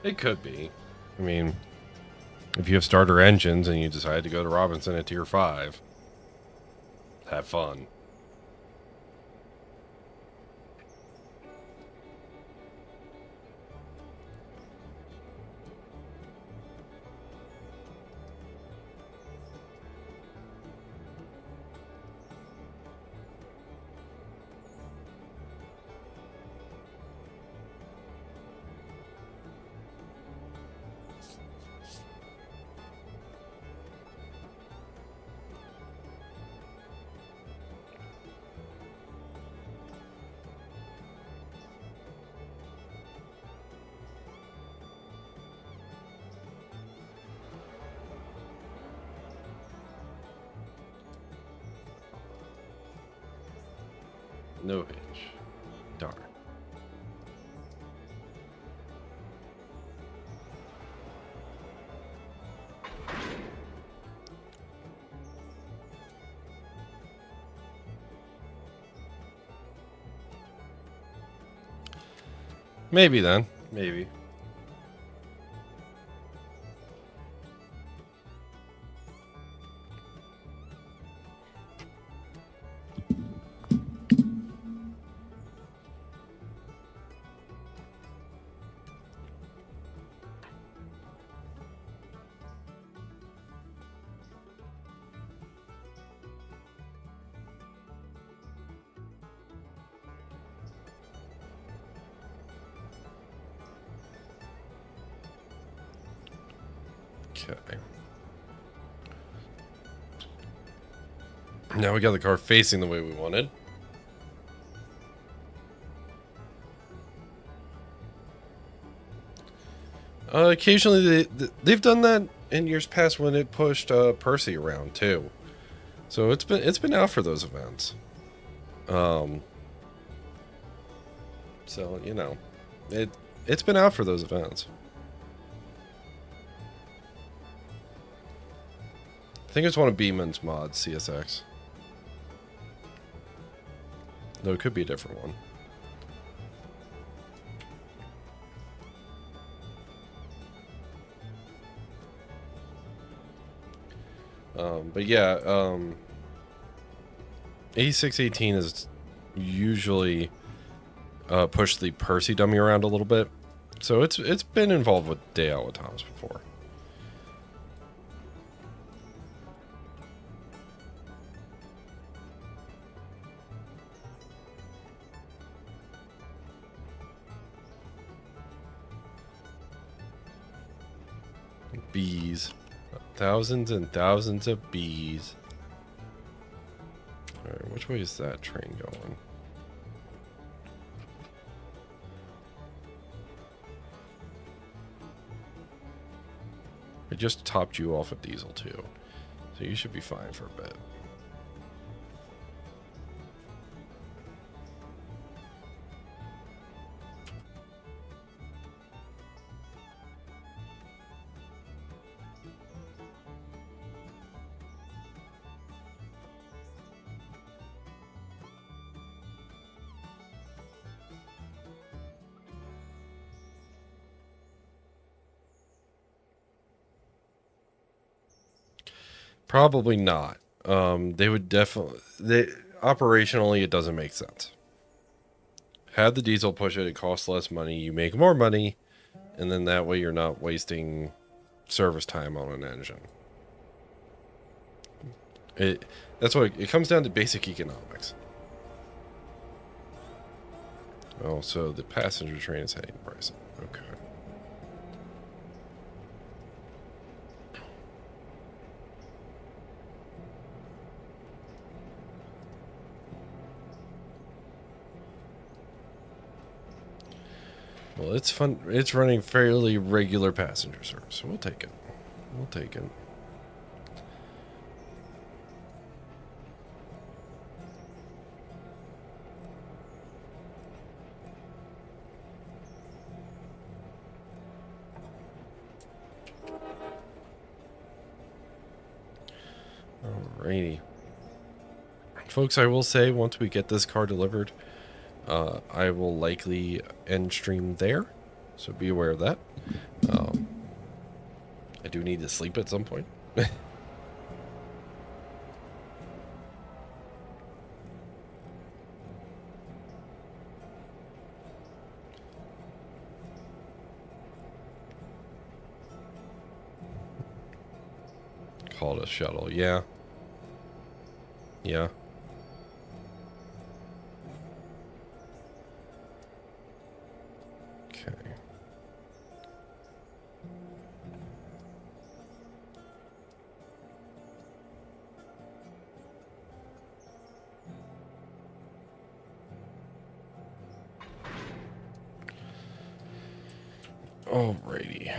It could be. I mean, if you have starter engines and you decide to go to Robinson at Tier 5, have fun. No hitch. Darn. Maybe then. Maybe. Okay. Now we got the car facing the way we wanted. Occasionally they've done that in years past when it pushed Percy around too. So it's been out for those events. So you know, it's been out for those events. I think it's one of Beeman's mods, CSX. Though it could be a different one. But yeah, 8618 is usually pushed the Percy dummy around a little bit, so it's been involved with day out with Thomas before. Bees. Thousands and thousands of bees. Alright, which way is that train going? I just topped you off with diesel too, so you should be fine for a bit. Probably not. They would definitely. Operationally, it doesn't make sense. Had the diesel push it, it costs less money. You make more money, and then that way you're not wasting service time on an engine. That's what it comes down to, basic economics. Oh, so the passenger train is heading to Bryson. Okay. Well, it's fun. It's running fairly regular passenger service, so we'll take it. We'll take it. Alrighty. Folks, I will say, once we get this car delivered, I will likely end stream there, so be aware of that. I do need to sleep at some point. Call it a shuttle, yeah. Yeah. Okay. Alrighty.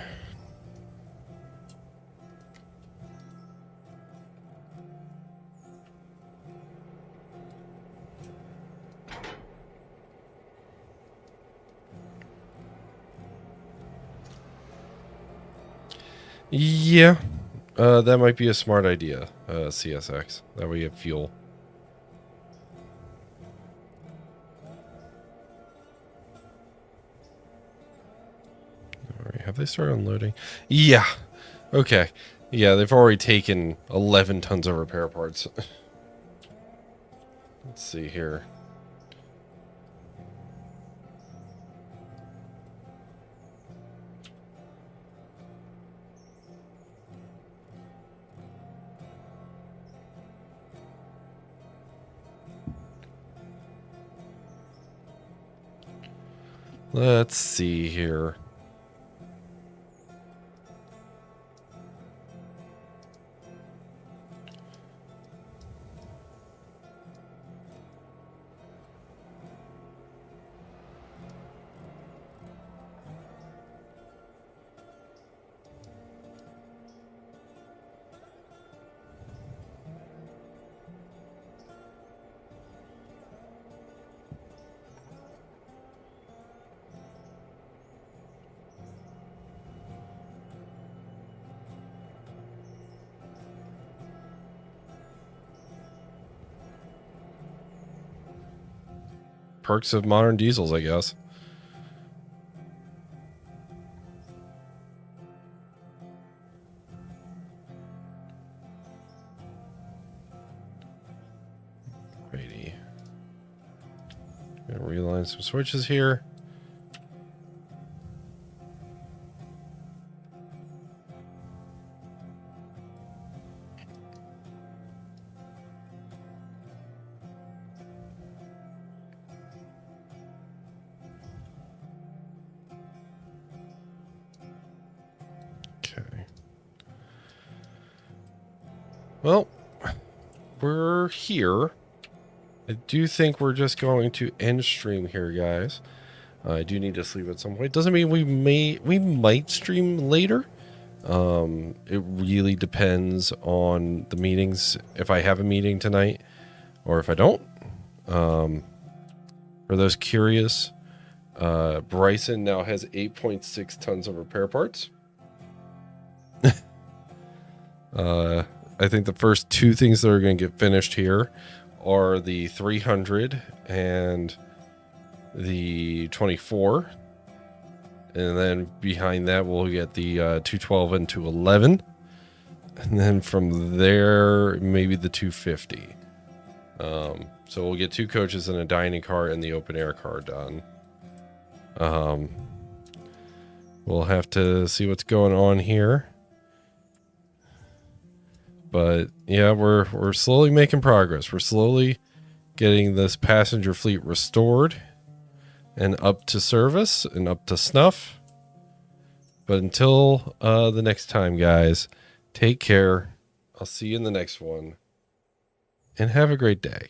Yeah, that might be a smart idea, CSX. That way you have fuel. they started unloading? Yeah. Okay. Yeah, they've already taken 11 tons of repair parts. Let's see here. Let's see here. Perks of modern diesels, I guess. Righty. Gonna realign some switches here. Well, we're here. I do think we're just going to end stream here, guys. I do need to sleep at some point. Doesn't mean we might stream later. It really depends on the meetings. If I have a meeting tonight, or if I don't. For those curious, Bryson now has 8.6 tons of repair parts. I think the first two things that are going to get finished here are the 300 and the 24. And then behind that, we'll get the 212 and 211. And then from there, maybe the 250. So we'll get 2 coaches and a dining car and the open air car done. We'll have to see what's going on here. But yeah, we're slowly making progress. We're slowly getting this passenger fleet restored and up to service and up to snuff. But until the next time, guys, take care. I'll see you in the next one. And have a great day.